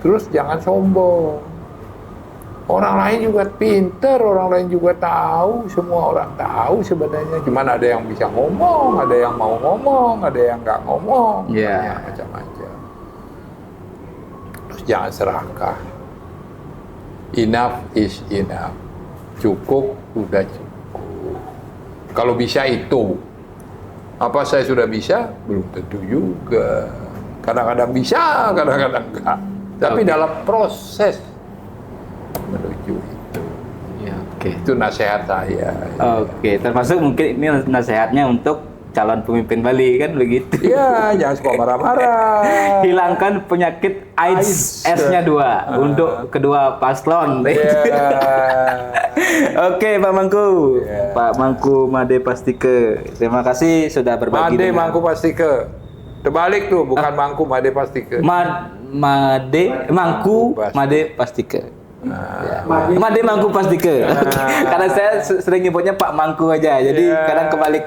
Speaker 2: Terus jangan sombong. Orang lain juga pinter, orang lain juga tahu, semua orang tahu sebenarnya. Cuman ada yang bisa ngomong, ada yang mau ngomong, ada yang nggak ngomong, macam-macam. Terus jangan serakah. Enough is enough. Cukup, udah cukup. Kalau bisa itu. Apa saya sudah bisa? Belum tentu juga. Kadang-kadang bisa, kadang-kadang enggak. Tapi dalam proses menuju itu.
Speaker 1: Ya, oke.
Speaker 2: Itu nasihat saya.
Speaker 1: Oke, termasuk mungkin ini nasihatnya untuk calon pemimpin Bali kan begitu.
Speaker 2: Iya, jangan suka marah-marah.
Speaker 1: Hilangkan penyakit AIDS, S-nya 2 untuk kedua paslon. Oke, Pak Mangku. Pak Mangku Made Pastike. Terima kasih sudah berbagi.
Speaker 2: Made Mangku Pastike. Terbalik tuh, bukan Mangku Made Pastike.
Speaker 1: Mangku Made Pastike. Made Mangku Pastike. Karena saya sering nyebutnya Pak Mangku aja, jadi kadang kebalik.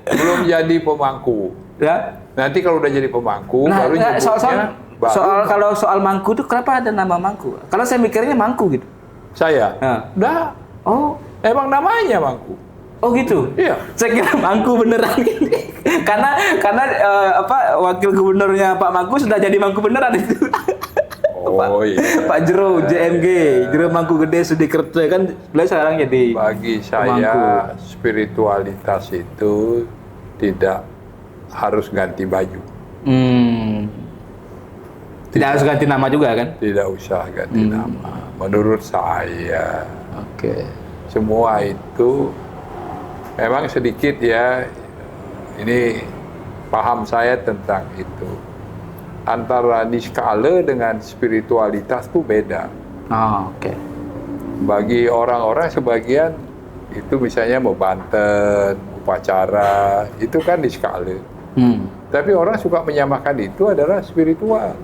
Speaker 2: Belum jadi pemangku.
Speaker 1: Ya.
Speaker 2: Nanti kalau udah jadi pemangku, baru nyebutnya.
Speaker 1: Soal Mangku tuh kenapa ada nama Mangku? Kalau saya mikirnya Mangku gitu.
Speaker 2: Saya? Udah.
Speaker 1: Oh,
Speaker 2: emang namanya Mangku.
Speaker 1: Oh gitu.
Speaker 2: Iya.
Speaker 1: Saya kira Mangku beneran. karena wakil gubernurnya Pak Mangku sudah jadi Mangku beneran itu. Pak Jero JMG, Jero Mangku Gede Sudikerto kan beliau sekarang jadi.
Speaker 2: Bagi saya spiritualitas itu tidak harus ganti baju.
Speaker 1: Tidak harus ganti nama juga kan?
Speaker 2: Tidak usah ganti nama. Menurut saya.
Speaker 1: Oke.
Speaker 2: Semua itu memang sedikit ya. Ini paham saya tentang itu. Antara niskala dengan spiritualitas itu beda.
Speaker 1: Oke.
Speaker 2: Bagi orang-orang sebagian itu misalnya mau banten, upacara, itu kan niskala. Tapi orang suka menyamakan itu adalah spiritual.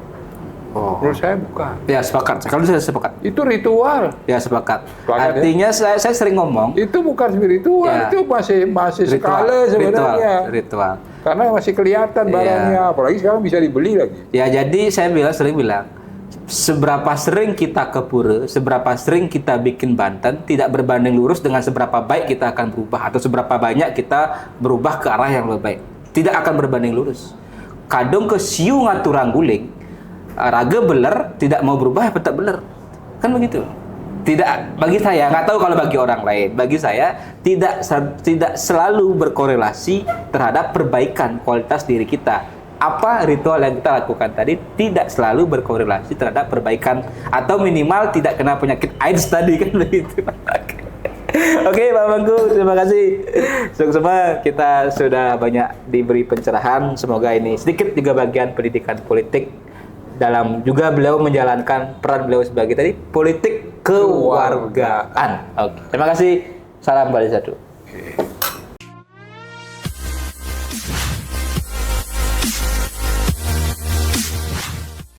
Speaker 2: Menurut saya bukan.
Speaker 1: Ya sepakat. Kalau saya sepakat.
Speaker 2: Itu ritual.
Speaker 1: Ya sepakat. Artinya saya sering ngomong.
Speaker 2: Itu bukan spiritual, itu masih skala sebenarnya.
Speaker 1: Ritual.
Speaker 2: Karena masih kelihatan barangnya, apalagi sekarang bisa dibeli lagi.
Speaker 1: Ya jadi saya sering bilang, seberapa sering kita ke pura, seberapa sering kita bikin banten, tidak berbanding lurus dengan seberapa baik kita akan berubah atau seberapa banyak kita berubah ke arah yang lebih baik. Tidak akan berbanding lurus. Kadang ke siu ngaturang guling, raga beler, tidak mau berubah tetap beler. Kan begitu. Tidak, bagi saya, nggak tahu kalau bagi orang lain, bagi saya tidak selalu berkorelasi terhadap perbaikan kualitas diri kita. Apa ritual yang kita lakukan tadi tidak selalu berkorelasi terhadap perbaikan atau minimal tidak kena penyakit AIDS tadi kan begitu. Oke, Pak Mangku, terima kasih. Semua kita sudah banyak diberi pencerahan. Semoga ini sedikit juga bagian pendidikan politik dalam juga beliau menjalankan peran beliau sebagai tadi politik kewargaan. Oke. Terima kasih. Salam Bali Satu.